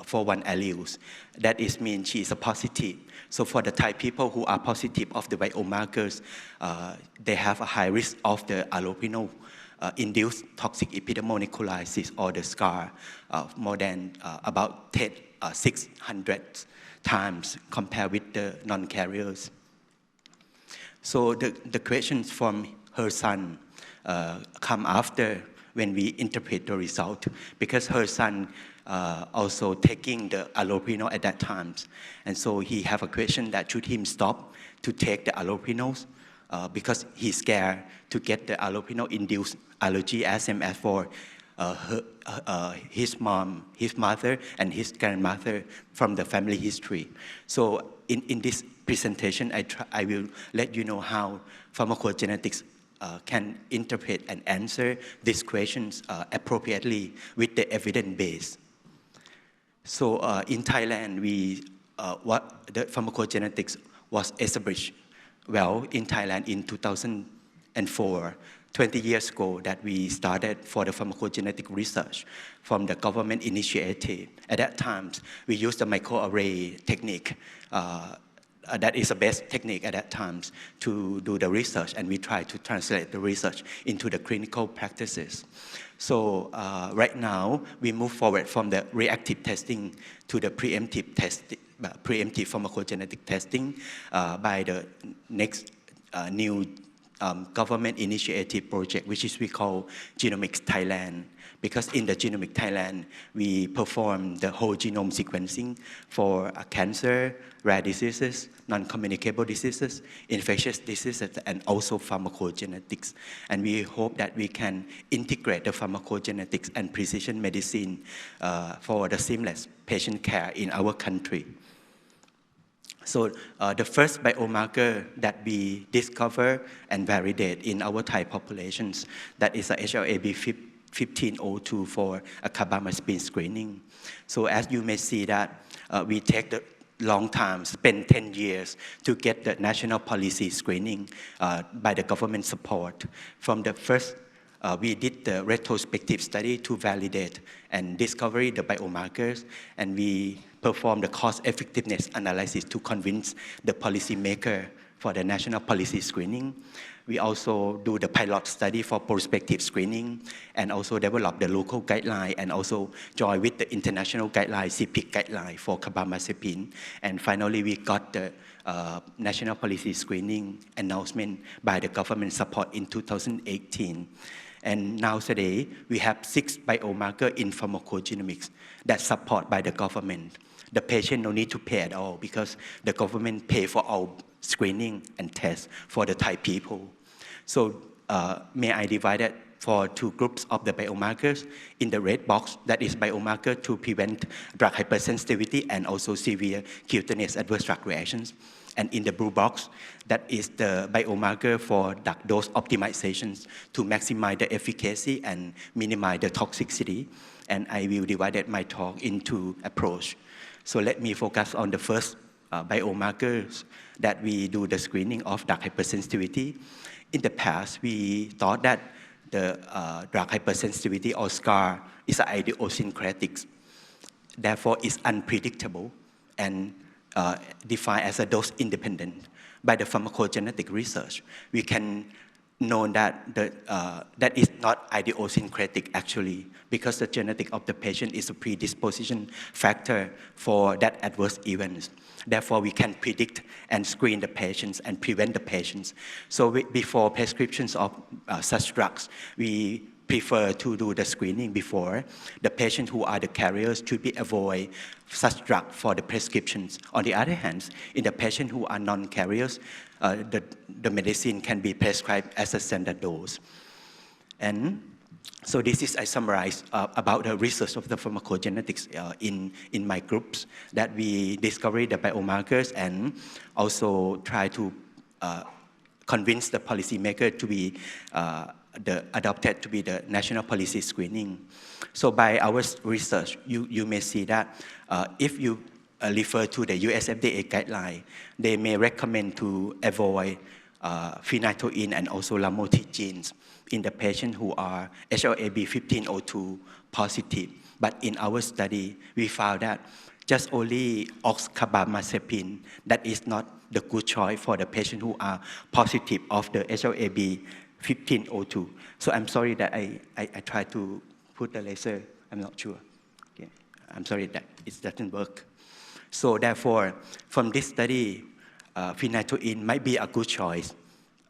for one alleles. That is mean she is a positive. So for the Thai people who are positive of the biomarkers, they have a high risk of the allopurinol induced toxic epidermal necrolysis or the scar more than about 600 times compared with the non-carriers. So the questions from her son come after when we interpret the result, because her son also taking the allopurinol at that time. And so he have a question that should him stop to take the allopuriноls because he's scared to get the allopurinol-induced allergy as same as for his mom, his mother, and his grandmother from the family history. So in this presentation, I will let you know how pharmacogenetics can interpret and answer these questions appropriately with the evidence base. So in Thailand, what the pharmacogenetics was established well in Thailand in 2004, 20 years ago, that we started for the pharmacogenetic research from the government initiative. At that time, we used the microarray technique. That is the best technique at that time to do the research, and we try to translate the research into the clinical practices. So right now, we move forward from the reactive testing to the preemptive testing, preemptive pharmacogenetic testing by the next new government initiative project, which is we call Genomic Thailand. Because in the Genomic Thailand, we perform the whole genome sequencing for cancer, rare diseases, non-communicable diseases, infectious diseases, and also pharmacogenetics. And we hope that we can integrate the pharmacogenetics and precision medicine for the seamless patient care in our country. So the first biomarker that we discover and validate in our Thai populations, that is a HLA-B1502 for a carbamazepine screening. So as you may see that we take the long time, spend 10 years to get the national policy screening by the government support. From the first, we did the retrospective study to validate and discover the biomarkers, and we perform the cost effectiveness analysis to convince the policymaker for the national policy screening. We also do the pilot study for prospective screening and also develop the local guideline and also join with the international guideline, CPIC guideline for carbamazepine. And finally, we got the national policy screening announcement by the government support in 2018. And now today, we have 6 biomarkers in pharmacogenomics that support by the government. The patient no need to pay at all because the government pay for all screening and tests for the Thai people. So may I divide it for 2 groups of the biomarkers. In the red box, that is biomarker to prevent drug hypersensitivity and also severe cutaneous adverse drug reactions. And in the blue box, that is the biomarker for drug dose optimizations to maximize the efficacy and minimize the toxicity. And I will divide my talk into approach. So let me focus on the first biomarkers that we do the screening of drug hypersensitivity. In the past, we thought that the drug hypersensitivity or SCAR is idiosyncratic. Therefore, it's unpredictable and defined as a dose independent. By the pharmacogenetic research, we can know that that is not idiosyncratic actually, because the genetic of the patient is a predisposition factor for that adverse event. Therefore, we can predict and screen the patients and prevent the patients. So before prescriptions of such drugs, we prefer to do the screening before. The patients who are the carriers should be avoid such drug for the prescriptions. On the other hand, in the patients who are non-carriers, the medicine can be prescribed as a standard dose. And so this is, I summarize about the research of the pharmacogenetics in my groups, that we discover the biomarkers and also try to convince the policymaker to be adopted to be the national policy screening. So by our research, you may see that if you refer to the US FDA guideline, they may recommend to avoid phenytoin and also lamotrigine in the patients who are HLA-B1502 positive. But in our study, we found that just only oxcarbamazepine, that is not the good choice for the patients who are positive of the HLA-B1502. So I'm sorry that I tried to put the laser, I'm not sure. Okay. I'm sorry that it doesn't work. So therefore, from this study, phenytoin might be a good choice,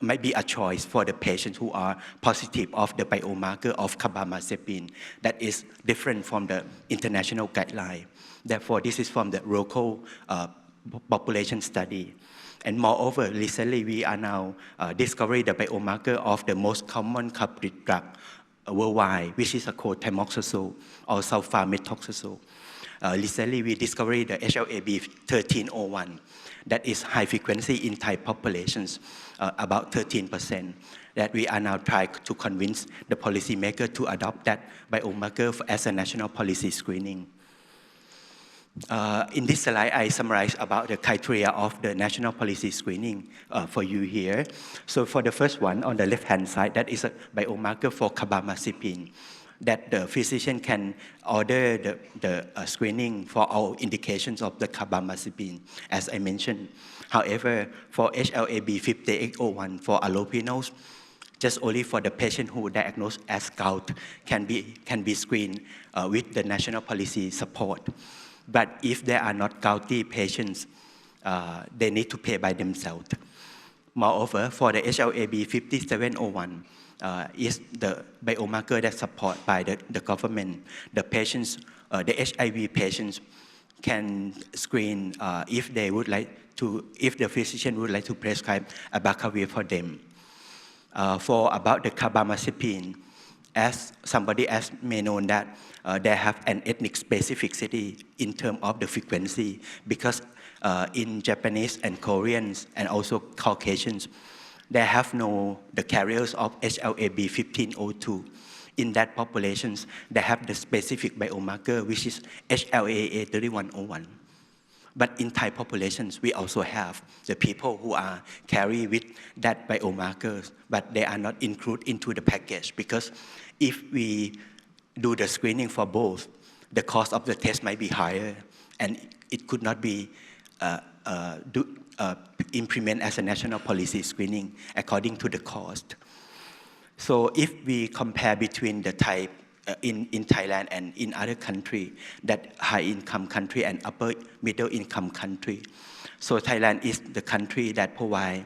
might be a choice for the patients who are positive of the biomarker of carbamazepine that is different from the international guideline. Therefore, this is from the local population study. And moreover, recently we are now discovering the biomarker of the most common culprit drug worldwide, which is called tamoxazole or sulfamethoxazole. Recently, we discovered the HLA-B1301 that is high frequency in Thai populations, about 13%, that we are now trying to convince the policymaker to adopt that biomarker as a national policy screening. In this slide, I summarize about the criteria of the national policy screening for you here. So for the first one, on the left-hand side, that is a biomarker for carbamazepine, that the physician can order the screening for all indications of the carbamazepine, as I mentioned. However, for HLA-B5801 for allopurinol, just only for the patient who diagnosed as gout can be screened with the national policy support. But if they are not gouty patients, they need to pay by themselves. Moreover, for the HLA-B5701, is the biomarker that supported by the government. The patients, the HIV patients can screen if they would like to, if the physician would like to prescribe abacavir for them. For about the carbamazepine, as somebody else may know that they have an ethnic specificity in terms of the frequency, because in Japanese and Koreans and also Caucasians, they have the carriers of HLA-B1502. In that populations, they have the specific biomarker, which is HLA-A3101. But in Thai populations, we also have the people who are carry with that biomarkers, but they are not included into the package, because if we do the screening for both, the cost of the test might be higher, and it could not be implement as a national policy screening according to the cost. So if we compare between the type in Thailand and in other countries, that high-income country and upper middle-income country, so Thailand is the country that provides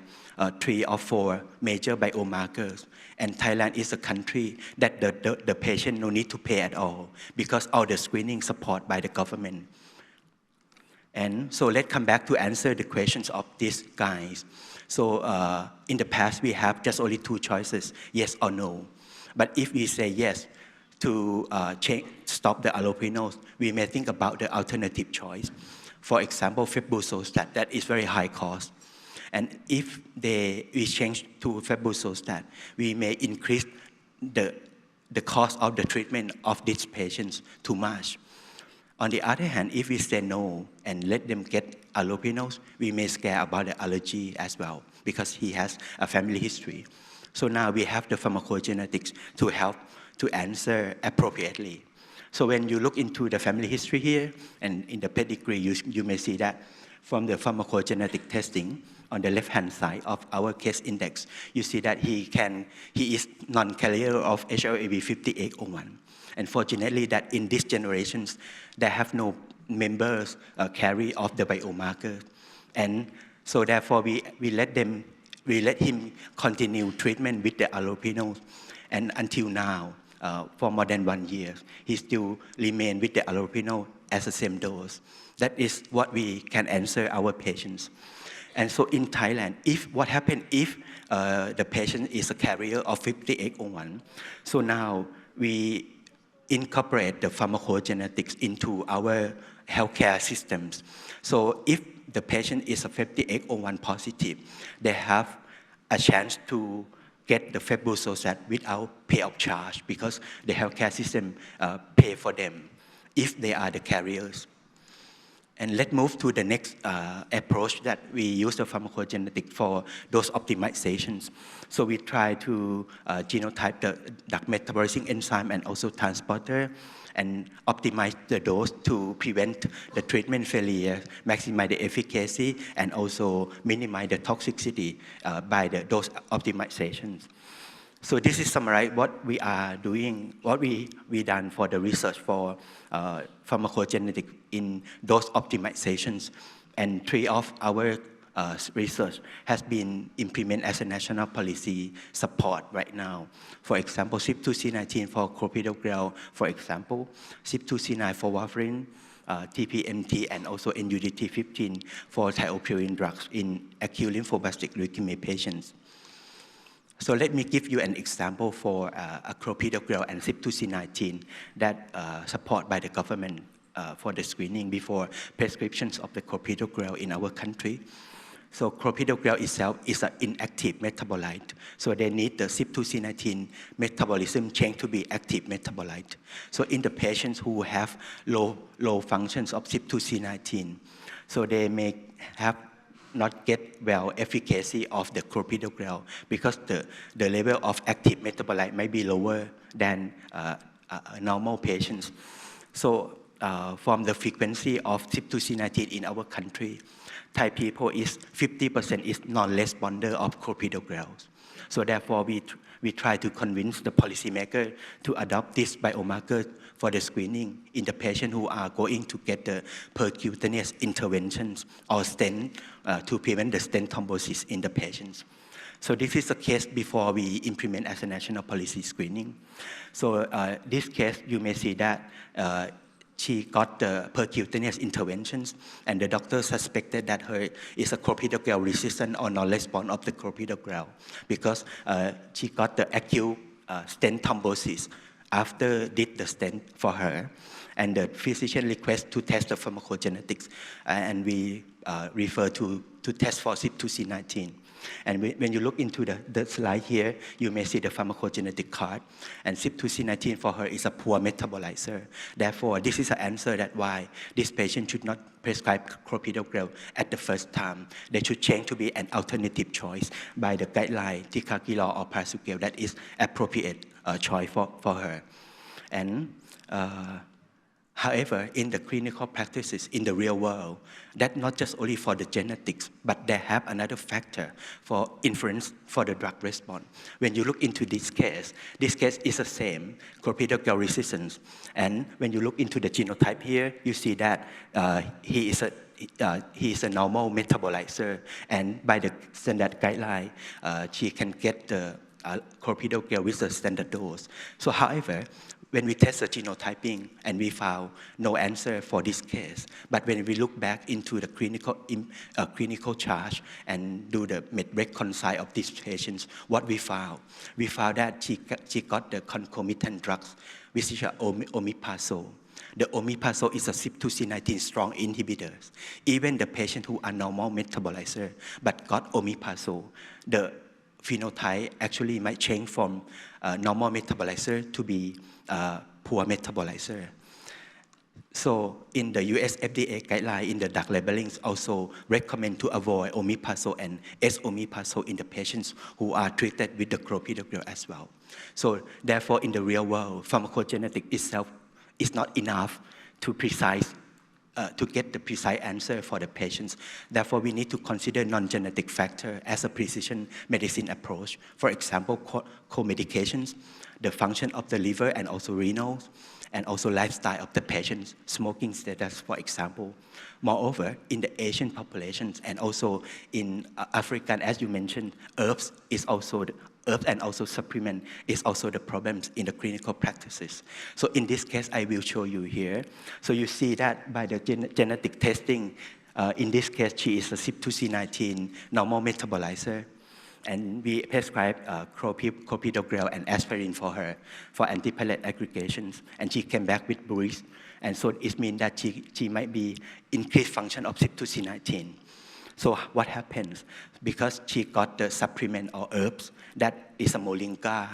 3 or 4 major biomarkers, and Thailand is a country that the patient no need to pay at all, because all the screening support by the government. And so let's come back to answer the questions of these guys. So in the past, we have just only 2 choices, yes or no. But if we say yes to stop the allopurinol, we may think about the alternative choice. For example, febuxostat, that is very high cost. And if we change to febuxostat, we may increase the cost of the treatment of these patients too much. On the other hand, if we say no and let them get allopurinol, we may scare about the allergy as well because he has a family history. So now we have the pharmacogenetics to help to answer appropriately. So when you look into the family history here and in the pedigree, you may see that from the pharmacogenetic testing on the left-hand side of our case index, you see that he is non-carrier of HLA-B5801. And fortunately that in these generations, there have no members carry of the biomarker. And so therefore we let him continue treatment with the allopurinol. And until now, for more than 1 year, he still remain with the allopurinol as the same dose. That is what we can answer our patients. And so in Thailand, what happens if the patient is a carrier of 5801? So now we incorporate the pharmacogenetics into our healthcare systems. So if the patient is a 5801 positive, they have a chance to get the Febusostat without pay of charge because the healthcare system pay for them if they are the carriers. And let's move to the next approach that we use the pharmacogenetic for those optimizations. So we try to genotype the drug metabolizing enzyme and also transporter and optimize the dose to prevent the treatment failure, maximize the efficacy, and also minimize the toxicity by those optimizations. So this is summarize what we are doing, what we done for the research for pharmacogenetic in those optimizations. And 3 of our research has been implemented as a national policy support right now. For example, CYP2C19 for clopidogrel, for example, CYP2C9 for warfarin, TPMT, and also NUDT15 for thiopurine drugs in acute lymphoblastic leukemia patients. So let me give you an example for clopidogrel and CYP2C19 that support by the government for the screening before prescriptions of the clopidogrel in our country. So clopidogrel itself is an inactive metabolite. So they need the CYP2C19 metabolism change to be active metabolite. So in the patients who have low functions of CYP2C19, so they may have not get well efficacy of the clopidogrel because the level of active metabolite may be lower than normal patients. So from the frequency of CYP2C19 in our country, Thai people is 50% is non-responder of clopidogrel. So therefore we try to convince the policymaker to adopt this biomarker for the screening in the patient who are going to get the percutaneous interventions or stent to prevent the stent thrombosis in the patients. So this is a case before we implement as a national policy screening. So this case, you may see that she got the percutaneous interventions, and the doctor suspected that her is a clopidogrel resistant or non-response of the clopidogrel because she got the acute stent thrombosis after did the stent for her, and the physician request to test the pharmacogenetics, and we refer to test for CYP2C19. And when you look into the slide here, you may see the pharmacogenetic card, and CYP2C19 for her is a poor metabolizer. Therefore, this is an answer that why this patient should not prescribe clopidogrel at the first time. They should change to be an alternative choice by the guideline, ticagrelor or prasugrel, that is appropriate choice for her. And however, in the clinical practices, in the real world, that's not just only for the genetics, but they have another factor for influence for the drug response. When you look into this case is the same, clopidogrel resistance. And when you look into the genotype here, you see that he is a normal metabolizer, and by the standard guideline, she can get the clopidogrel with the standard dose. So however, when we test the genotyping and we found no answer for this case, but when we look back into the clinical chart and do the med-reconcile of these patients, what we found that she got the concomitant drugs, which is omeprazole. The omeprazole is a CYP2C19 strong inhibitor. Even the patient who are normal metabolizer but got omeprazole, the phenotype actually might change from normal metabolizer to be poor metabolizer. So in the US FDA guideline, in the drug labelings also recommend to avoid omeprazole and esomeprazole in the patients who are treated with the clopidogrel as well. So therefore, in the real world, pharmacogenetic itself is not enough to to get the precise answer for the patients. Therefore, we need to consider non-genetic factor as a precision medicine approach. For example, co-medications, the function of the liver and also renal, and also lifestyle of the patients, smoking status, for example. Moreover, in the Asian populations and also in African, as you mentioned, herbs and also supplement is also the problems in the clinical practices. So in this case, I will show you here. So you see that by the genetic testing, in this case, she is a CYP2C19 normal metabolizer. And we prescribed clopidogrel and aspirin for her for antiplatelet aggregations. And she came back with bruise. And so it means that she might be increased function of CYP2C19. So what happens? Because she got the supplement or herbs, that is a moringa.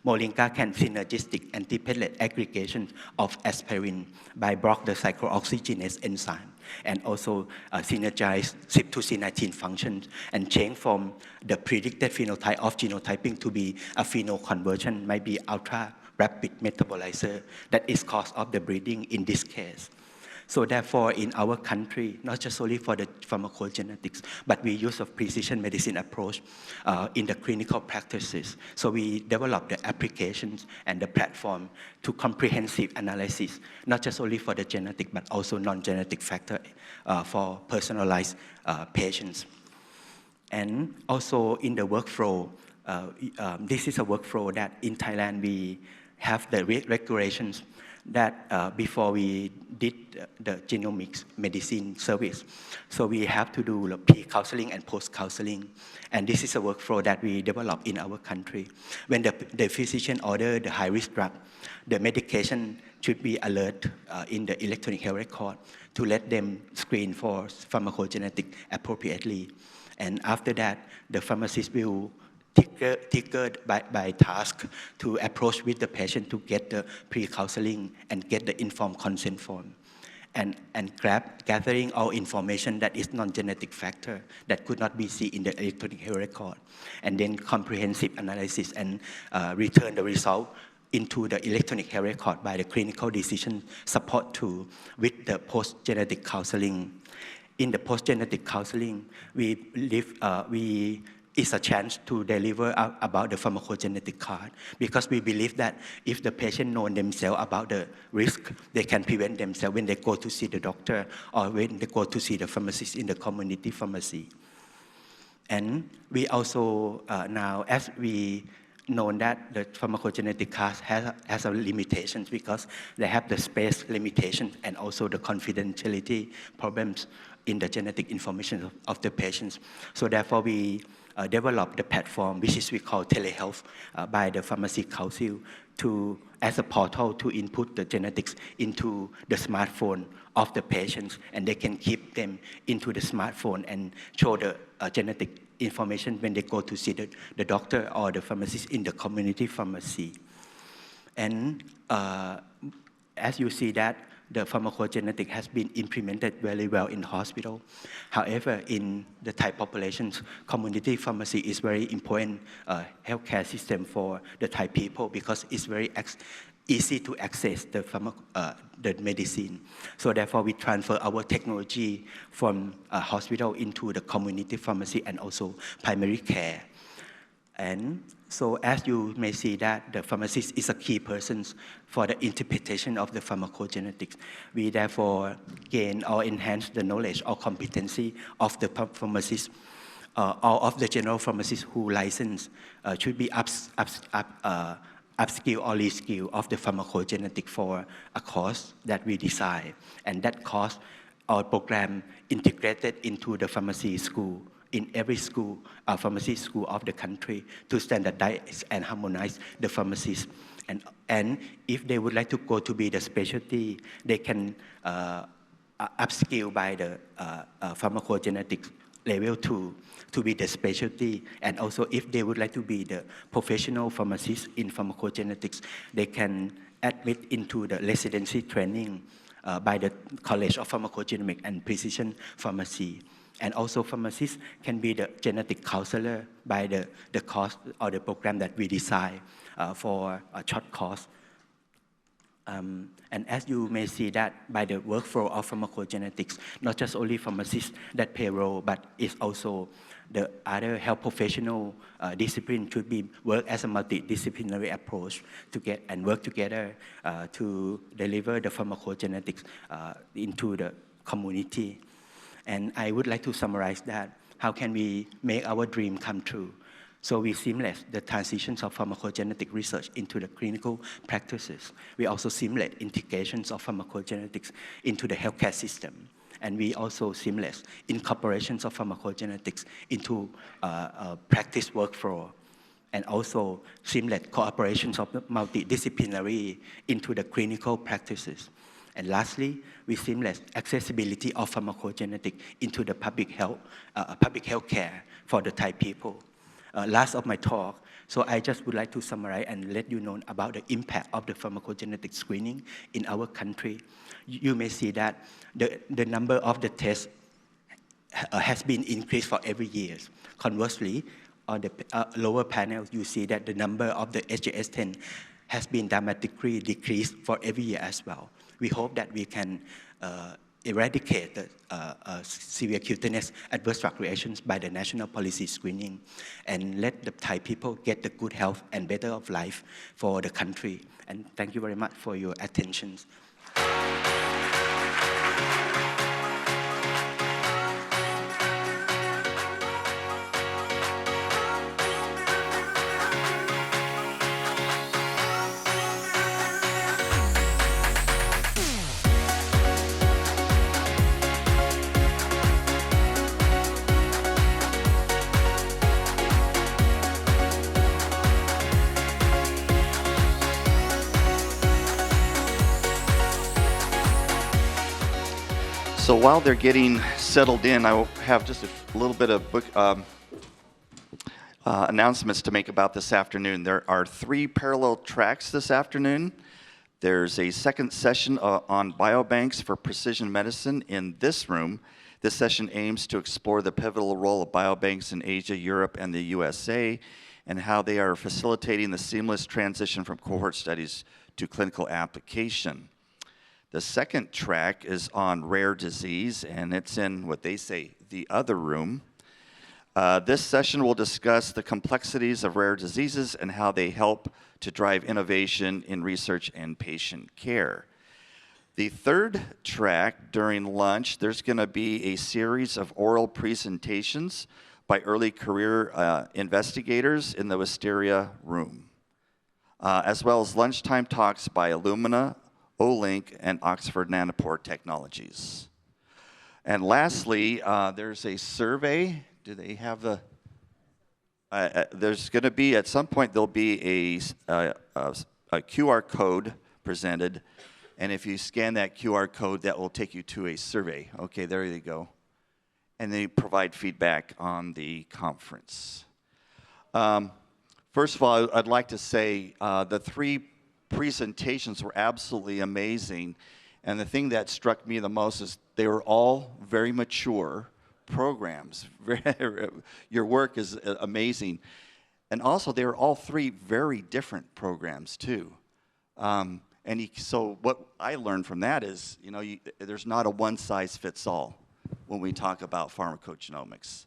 Moringa can synergistic antiplatelet aggregation of aspirin by block the cyclooxygenase enzyme and also synergize CYP2C19 functions and change from the predicted phenotype of genotyping to be a phenol conversion, might be ultra rapid metabolizer that is cause of the bleeding in this case. So therefore, in our country, not just only for the pharmacogenetics, but we use a precision medicine approach in the clinical practices. So we develop the applications and the platform to comprehensive analysis, not just only for the genetic, but also non-genetic factor for personalized patients. And also in the workflow, this is a workflow that in Thailand we have the regulations that before we did the genomics medicine service. So we have to do pre-counseling and post-counseling. And this is a workflow that we developed in our country. When the physician order the high-risk drug, the medication should be alert in the electronic health record to let them screen for pharmacogenetic appropriately. And after that, the pharmacist will triggered by task to approach with the patient to get the pre-counseling and get the informed consent form. And gathering all information that is non-genetic factor that could not be seen in the electronic health record. And then comprehensive analysis and return the result into the electronic health record by the clinical decision support tool with the post-genetic counseling. In the post-genetic counseling, it's a chance to deliver about the pharmacogenetic card, because we believe that if the patient know themselves about the risk, they can prevent themselves when they go to see the doctor or when they go to see the pharmacist in the community pharmacy. And we also now, as we know that the pharmacogenetic card has a limitations because they have the space limitation and also the confidentiality problems in the genetic information of the patients. So therefore, we developed the platform, which is we call telehealth, by the Pharmacy Council as a portal to input the genetics into the smartphone of the patients, and they can keep them into the smartphone and show the genetic information when they go to see the doctor or the pharmacist in the community pharmacy. And as you see that, the pharmacogenetic has been implemented very well in hospital. However, in the Thai populations, community pharmacy is very important healthcare system for the Thai people because it's very easy to access the medicine. So therefore, we transfer our technology from hospital into the community pharmacy and also primary care. And so as you may see that the pharmacist is a key person for the interpretation of the pharmacogenetics. We therefore gain or enhance the knowledge or competency of the pharmacist. All of the general pharmacists who license should be upskill or reskill of the pharmacogenetic for a course that we design. And that course or program integrated into the pharmacy school in every school, pharmacy school of the country to standardize and harmonize the pharmacists. And if they would like to go to be the specialty, they can upskill by the pharmacogenetics level 2 to be the specialty. And also if they would like to be the professional pharmacist in pharmacogenetics, they can admit into the residency training by the College of Pharmacogenomics and Precision Pharmacy. And also pharmacists can be the genetic counselor by the course or the program that we design for a short course. And as you may see that by the workflow of pharmacogenetics, not just only pharmacists that play a role, but it's also the other health professional discipline should be work as a multidisciplinary approach to get and work together to deliver the pharmacogenetics into the community. And I would like to summarize that. How can we make our dream come true? So we simulate the transitions of pharmacogenetic research into the clinical practices. We also simulate integrations of pharmacogenetics into the healthcare system. And we also simulate incorporations of pharmacogenetics into practice workflow. And also simulate cooperations of multidisciplinary into the clinical practices. And lastly, we simulate accessibility of pharmacogenetics into the public health care for the Thai people. Last of my talk, so I just would like to summarize and let you know about the impact of the pharmacogenetic screening in our country. You may see that the number of the tests has been increased for every year. Conversely, on the lower panel, you see that the number of the SJS-10 has been dramatically decreased for every year as well. We hope that we can eradicate the severe cutaneous adverse drug reactions by the national policy screening and let the Thai people get the good health and better of life for the country. And thank you very much for your attention. So while they're getting settled in, I will have just a little bit of book announcements to make about this afternoon. There are 3 parallel tracks this afternoon. There's a second session on biobanks for precision medicine in this room. This session aims to explore the pivotal role of biobanks in Asia, Europe, and the USA, and how they are facilitating the seamless transition from cohort studies to clinical application. The second track is on rare disease, and it's in what they say, the other room. This session will discuss the complexities of rare diseases and how they help to drive innovation in research and patient care. The third track, during lunch, there's going to be a series of oral presentations by early career investigators in the Wisteria room, as well as lunchtime talks by Illumina, Olink, and Oxford Nanopore Technologies. And lastly, there's a survey. Do they have the? There's going to be, at some point, there'll be a QR code presented. And if you scan that QR code, that will take you to a survey. Okay, there you go. And they provide feedback on the conference. First of all, I'd like to say the 3 presentations were absolutely amazing. And the thing that struck me the most is they were all very mature programs. Your work is amazing. And also, they were all 3 very different programs, too. So what I learned from that is, there's not a one-size-fits-all when we talk about pharmacogenomics.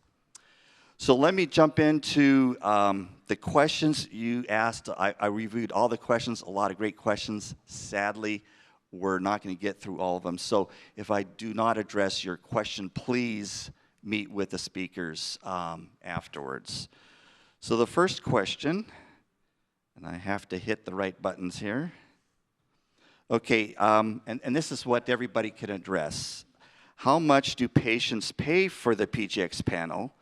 So let me jump into the questions you asked. I reviewed all the questions, a lot of great questions. Sadly, we're not going to get through all of them. So if I do not address your question, please meet with the speakers afterwards. So the first question, and I have to hit the right buttons here. Okay, and this is what everybody can address. How much do patients pay for the PGX panel?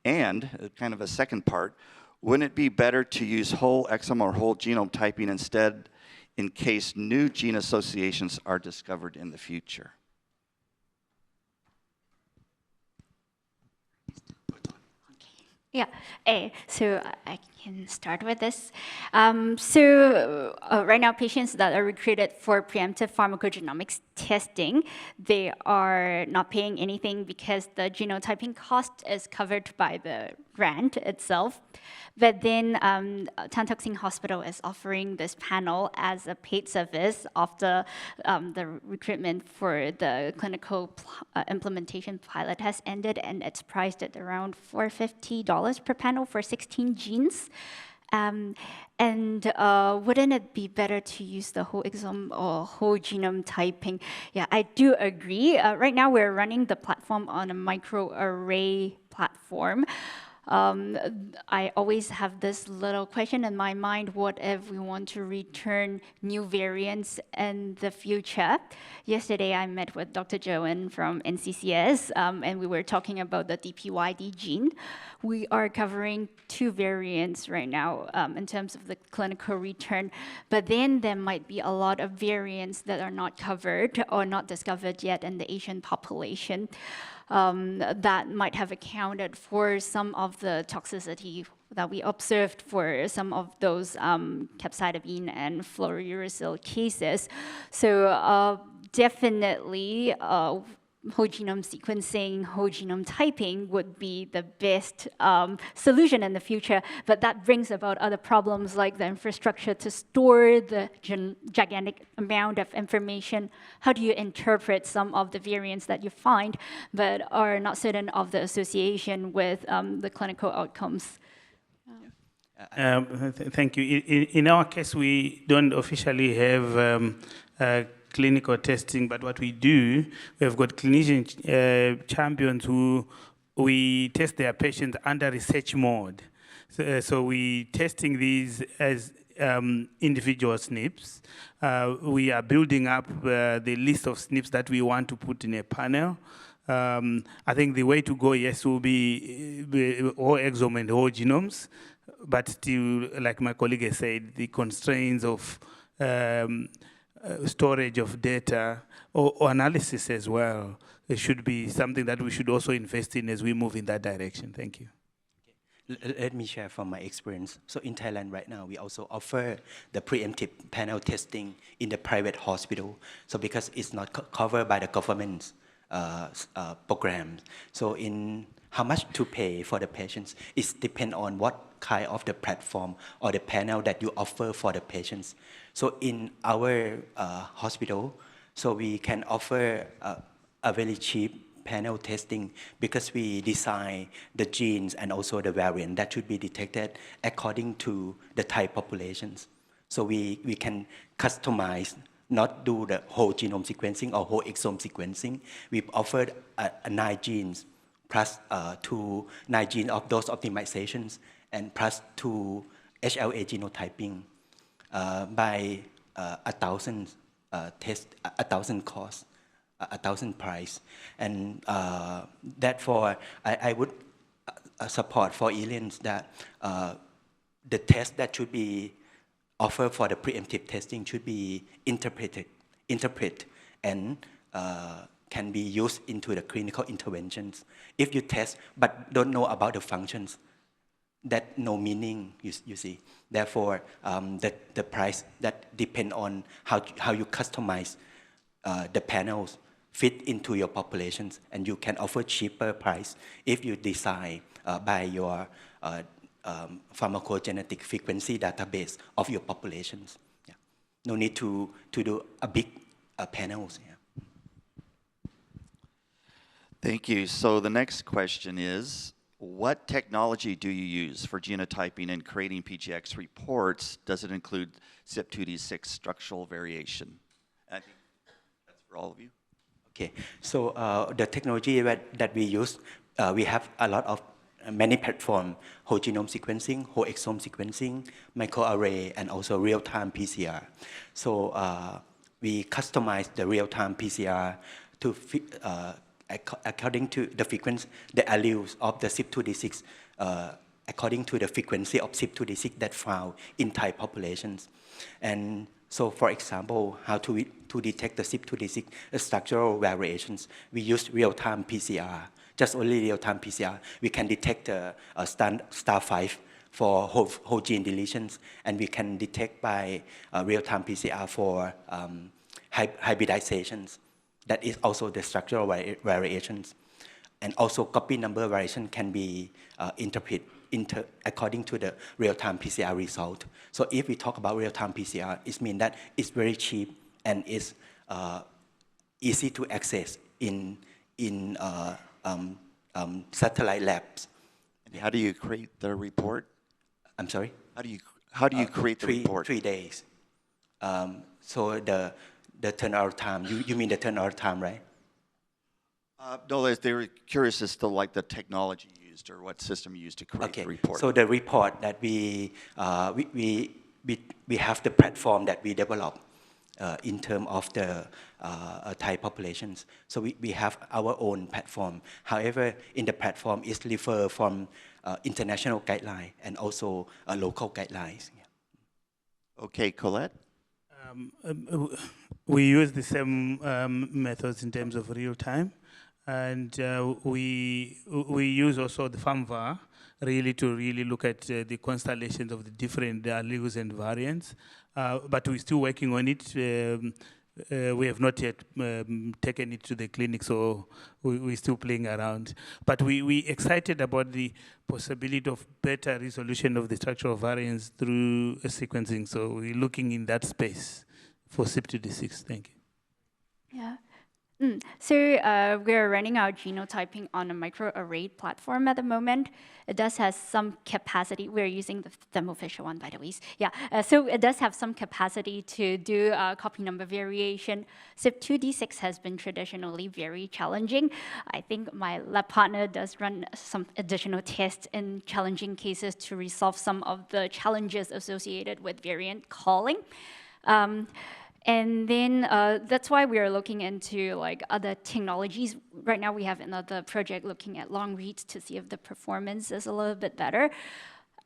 And kind of a second part, wouldn't it be better to use whole exome or whole genome typing instead in case new gene associations are discovered in the future? Yeah, so can start with this. Right now, patients that are recruited for preemptive pharmacogenomics testing, they are not paying anything because the genotyping cost is covered by the grant itself. But then Tan Tock Seng Hospital is offering this panel as a paid service after the recruitment for the clinical implementation pilot has ended, and it's priced at around $450 per panel for 16 genes. Wouldn't it be better to use the whole exome or whole genome typing? Yeah, I do agree. Right now, we're running the platform on a microarray platform. I always have this little question in my mind: what if we want to return new variants in the future? Yesterday, I met with Dr. Joan from NCCS, and we were talking about the DPYD gene. We are covering 2 variants right now in terms of the clinical return, but then there might be a lot of variants that are not covered or not discovered yet in the Asian population. That might have accounted for some of the toxicity that we observed for some of those capecitabine and fluorouracil cases. So definitely, whole genome sequencing, whole genome typing would be the best solution in the future, but that brings about other problems like the infrastructure to store the gigantic amount of information. How do you interpret some of the variants that you find, but are not certain of the association with the clinical outcomes? Thank you. In our case, we don't officially have clinical testing, but what we do, we have got clinician champions who we test their patients under research mode. So we testing these as individual SNPs. We are building up the list of SNPs that we want to put in a panel. I think the way to go, yes, will be whole exome and whole genomes, but still, like my colleague has said, the constraints of storage of data or analysis as well. It should be something that we should also invest in as we move in that direction. Thank you. Let me share from my experience. So in Thailand right now, we also offer the preemptive panel testing in the private hospital. So because it's not covered by the government's program. So in how much to pay for the patients, it depends on what kind of the platform or the panel that you offer for the patients. So in our hospital, so we can offer a very cheap panel testing because we design the genes and also the variant that should be detected according to the Thai populations. So we can customize, not do the whole genome sequencing or whole exome sequencing. We've offered 9 genes plus 9 genes of those optimizations and plus 2 HLA genotyping by 1,000 test, 1,000 cost, 1,000 price. And therefore, I would support for Elaine that the test that should be offered for the preemptive testing should be interpret and can be used into the clinical interventions. If you test but don't know about the functions, that no meaning, you see. Therefore, the price that depend on how you customize the panels fit into your populations, and you can offer cheaper price if you design by your pharmacogenetic frequency database of your populations. Yeah. No need to do a big panels. Yeah. Thank you. So the next question is, what technology do you use for genotyping and creating PGX reports? Does it include CYP2D6 structural variation? I think that's for all of you. Okay, so the technology that we use, we have a lot of many platforms: whole genome sequencing, whole exome sequencing, microarray, and also real-time PCR. So we customize the real-time PCR to according to the frequency, the alleles of the CYP2D6, according to the frequency of CYP2D6 that found in Thai populations. And so, for example, how to detect the CYP2D6 structural variations, we use real-time PCR. Just only real-time PCR, we can detect star 5 for whole gene deletions, and we can detect by real-time PCR for hybridizations. That is also the structural variations. And also copy number variation can be interpreted according to the real-time PCR result. So if we talk about real-time PCR, it means that it's very cheap and it's easy to access in satellite labs. And how do you create the report? I'm sorry? How do you create the report? 3 days. So the turnaround time, you mean the turnaround time, right? No, they were curious as to like the technology used or what system you used to create the report. So the report that we have the platform that we develop in terms of the Thai populations. So we have our own platform. However, in the platform is refer from international guidelines and also local guidelines. Yeah. Okay, Colette? We use the same methods in terms of real time. And we use also the FAMVA to really look at the constellations of the different alleles and variants. But we're still working on it. We have not yet taken it to the clinic, so we're still playing around. But we're excited about the possibility of better resolution of the structural variants through sequencing. So we're looking in that space for CYP2D6. Thank you. Yeah. So we're running our genotyping on a microarray platform at the moment. It does have some capacity. We're using the Thermo Fisher one, by the way. Yeah. So it does have some capacity to do copy number variation. CYP2D6 has been traditionally very challenging. I think my lab partner does run some additional tests in challenging cases to resolve some of the challenges associated with variant calling. And then that's why we are looking into like other technologies. Right now we have another project looking at long reads to see if the performance is a little bit better.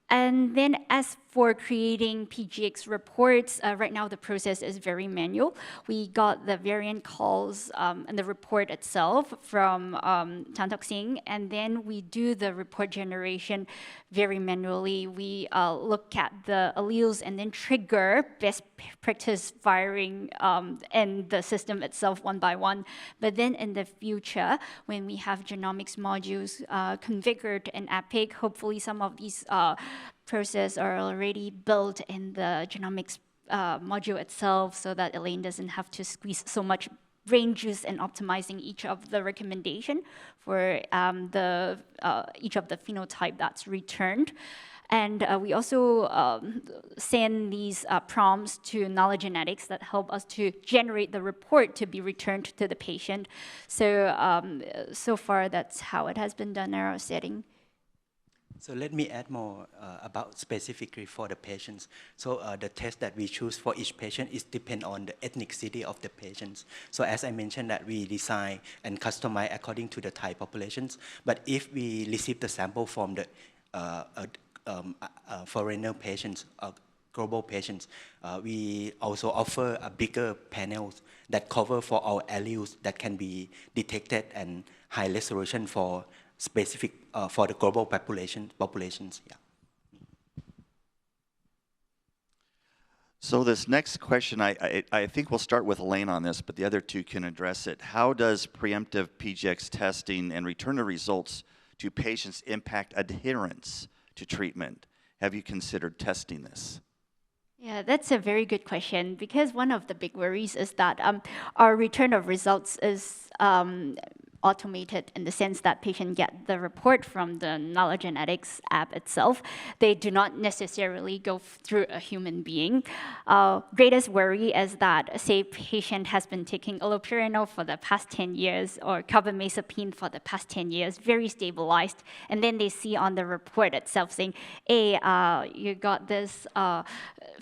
And then as for creating PGX reports, right now the process is very manual. We got the variant calls and the report itself from Tantok Singh, and then we do the report generation very manually. We look at the alleles and then trigger best practice firing in the system itself one by one. But then in the future, when we have genomics modules configured in EPIC, hopefully some of these processes are already built in the genomics module itself so that Elaine doesn't have to squeeze so much brain juice in optimizing each of the recommendation for each of the phenotype that's returned. And we also send these prompts to knowledge genetics that help us to generate the report to be returned to the patient. So, so far, that's how it has been done in our setting. So let me add more about specifically for the patients. So the test that we choose for each patient is depend on the ethnicity of the patients. So as I mentioned that we design and customize according to the Thai populations. But if we receive the sample from the foreigner patients, global patients, we also offer a bigger panels that cover for our alleles that can be detected and high resolution for specific for the global populations. Yeah. So this next question, I think we'll start with Elaine on this, but the other two can address it. How does preemptive PGX testing and return of results to patients impact adherence to treatment? Have you considered testing this? Yeah, that's a very good question, because one of the big worries is that our return of results is automated in the sense that patients get the report from the knowledge genetics app itself. They do not necessarily go through a human being. Greatest worry is that, say, patient has been taking allopurinol for the past 10 years or carbamazepine for the past 10 years, very stabilized, and then they see on the report itself saying, hey, you got this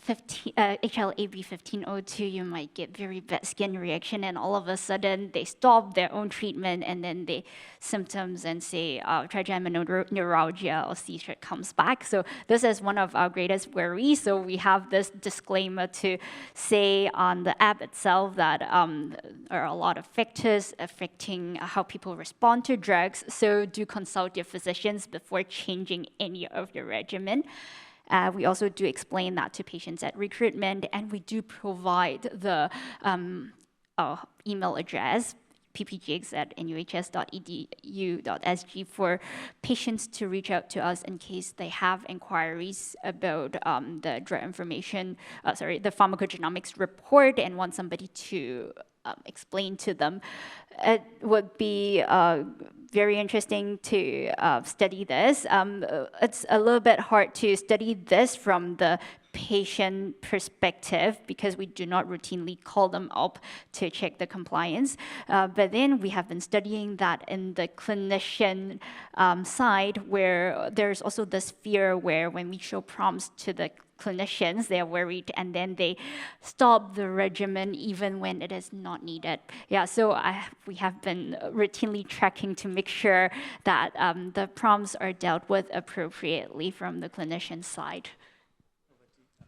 HLA-B1502, you might get very bad skin reaction, and all of a sudden they stop their own treatment, and then the symptoms and say trigeminal neuralgia or seizure comes back. So this is one of our greatest worries. So we have this disclaimer to say on the app itself that there are a lot of factors affecting how people respond to drugs. So do consult your physicians before changing any of your regimen. We also do explain that to patients at recruitment, and we do provide the email address, ppgx@nuhs.edu.sg, for patients to reach out to us in case they have inquiries about the drug information, the pharmacogenomics report, and want somebody to explain to them. It would be very interesting to study this. It's a little bit hard to study this from the patient perspective because we do not routinely call them up to check the compliance. But then we have been studying that in the clinician side, where there's also this fear where when we show prompts to the clinicians, they're worried, and then they stop the regimen even when it is not needed. Yeah, so we have been routinely tracking to make sure that the prompts are dealt with appropriately from the clinician side.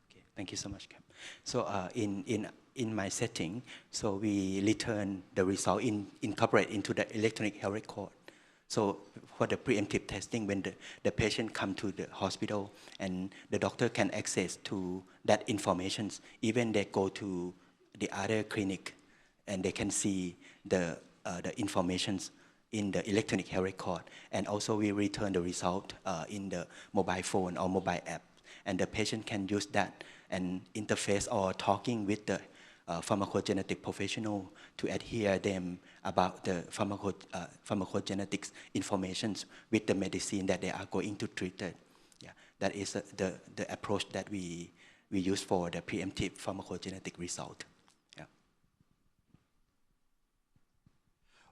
Okay, thank you so much, Cap. So in my setting, so we return the result incorporate into the electronic health record. So for the preemptive testing, when the patient come to the hospital and the doctor can access to that information, even they go to the other clinic and they can see the information in the electronic health record. And also we return the result in the mobile phone or mobile app. And the patient can use that and interface or talking with the pharmacogenetic professional to adhere them about the pharmacogenetics information with the medicine that they are going to treat it. Yeah, that is the approach that we use for the preemptive pharmacogenetic result. Yeah.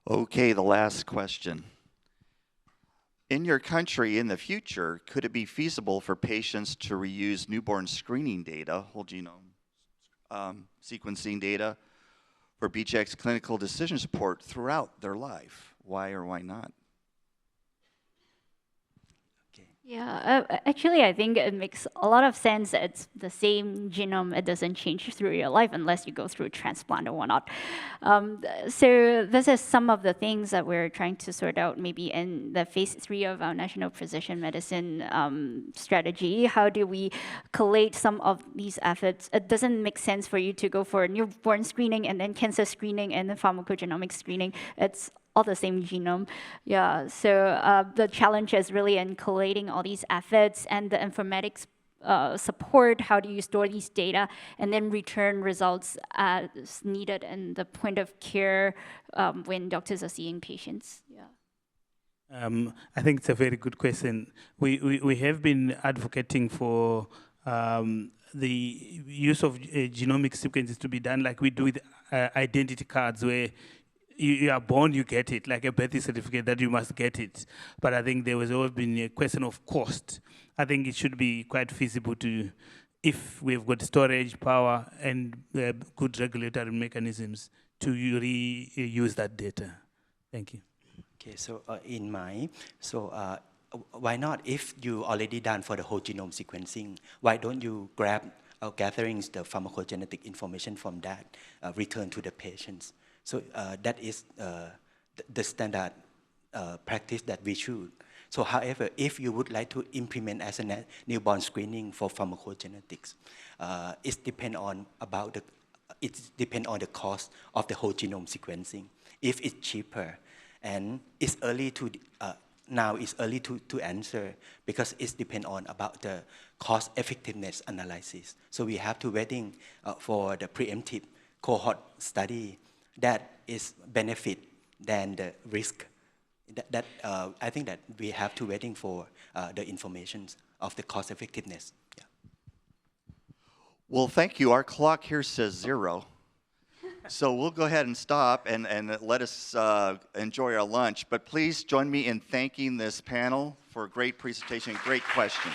Okay, the last question. In your country, in the future, could it be feasible for patients to reuse newborn screening data, whole genome sequencing data, for BGX clinical decision support throughout their life? Why or why not? Yeah, actually, I think it makes a lot of sense. It's the same genome. It doesn't change through your life unless you go through a transplant or whatnot. So this is some of the things that we're trying to sort out maybe in the phase 3 of our National Precision Medicine strategy. How do we collate some of these efforts? It doesn't make sense for you to go for a newborn screening and then cancer screening and then pharmacogenomic screening. It's all the same genome. Yeah, so the challenge is really in collating all these efforts and the informatics support. How do you store these data and then return results as needed in the point of care when doctors are seeing patients? Yeah. I think it's a very good question. We have been advocating for the use of genomic sequences to be done like we do with identity cards, where you are born, you get it, like a birth certificate that you must get it. But I think there was always been a question of cost. I think it should be quite feasible to, if we've got storage power and good regulatory mechanisms, to reuse that data. Thank you. Okay, so why not, if you already done for the whole genome sequencing, why don't you grab gatherings the pharmacogenetic information from that, return to the patients? So that is the standard practice that we should. So however, if you would like to implement as a newborn screening for pharmacogenetics, it depends on the cost of the whole genome sequencing. If it's cheaper, and it's early to now it's early to answer because it depends on about the cost effectiveness analysis. So we have to waiting for the preemptive cohort study that is benefit than the risk. I think that we have to waiting for the information of the cost effectiveness. Yeah. Well, thank you. Our clock here says 0. So we'll go ahead and stop and let us enjoy our lunch. But please join me in thanking this panel for a great presentation and great questions.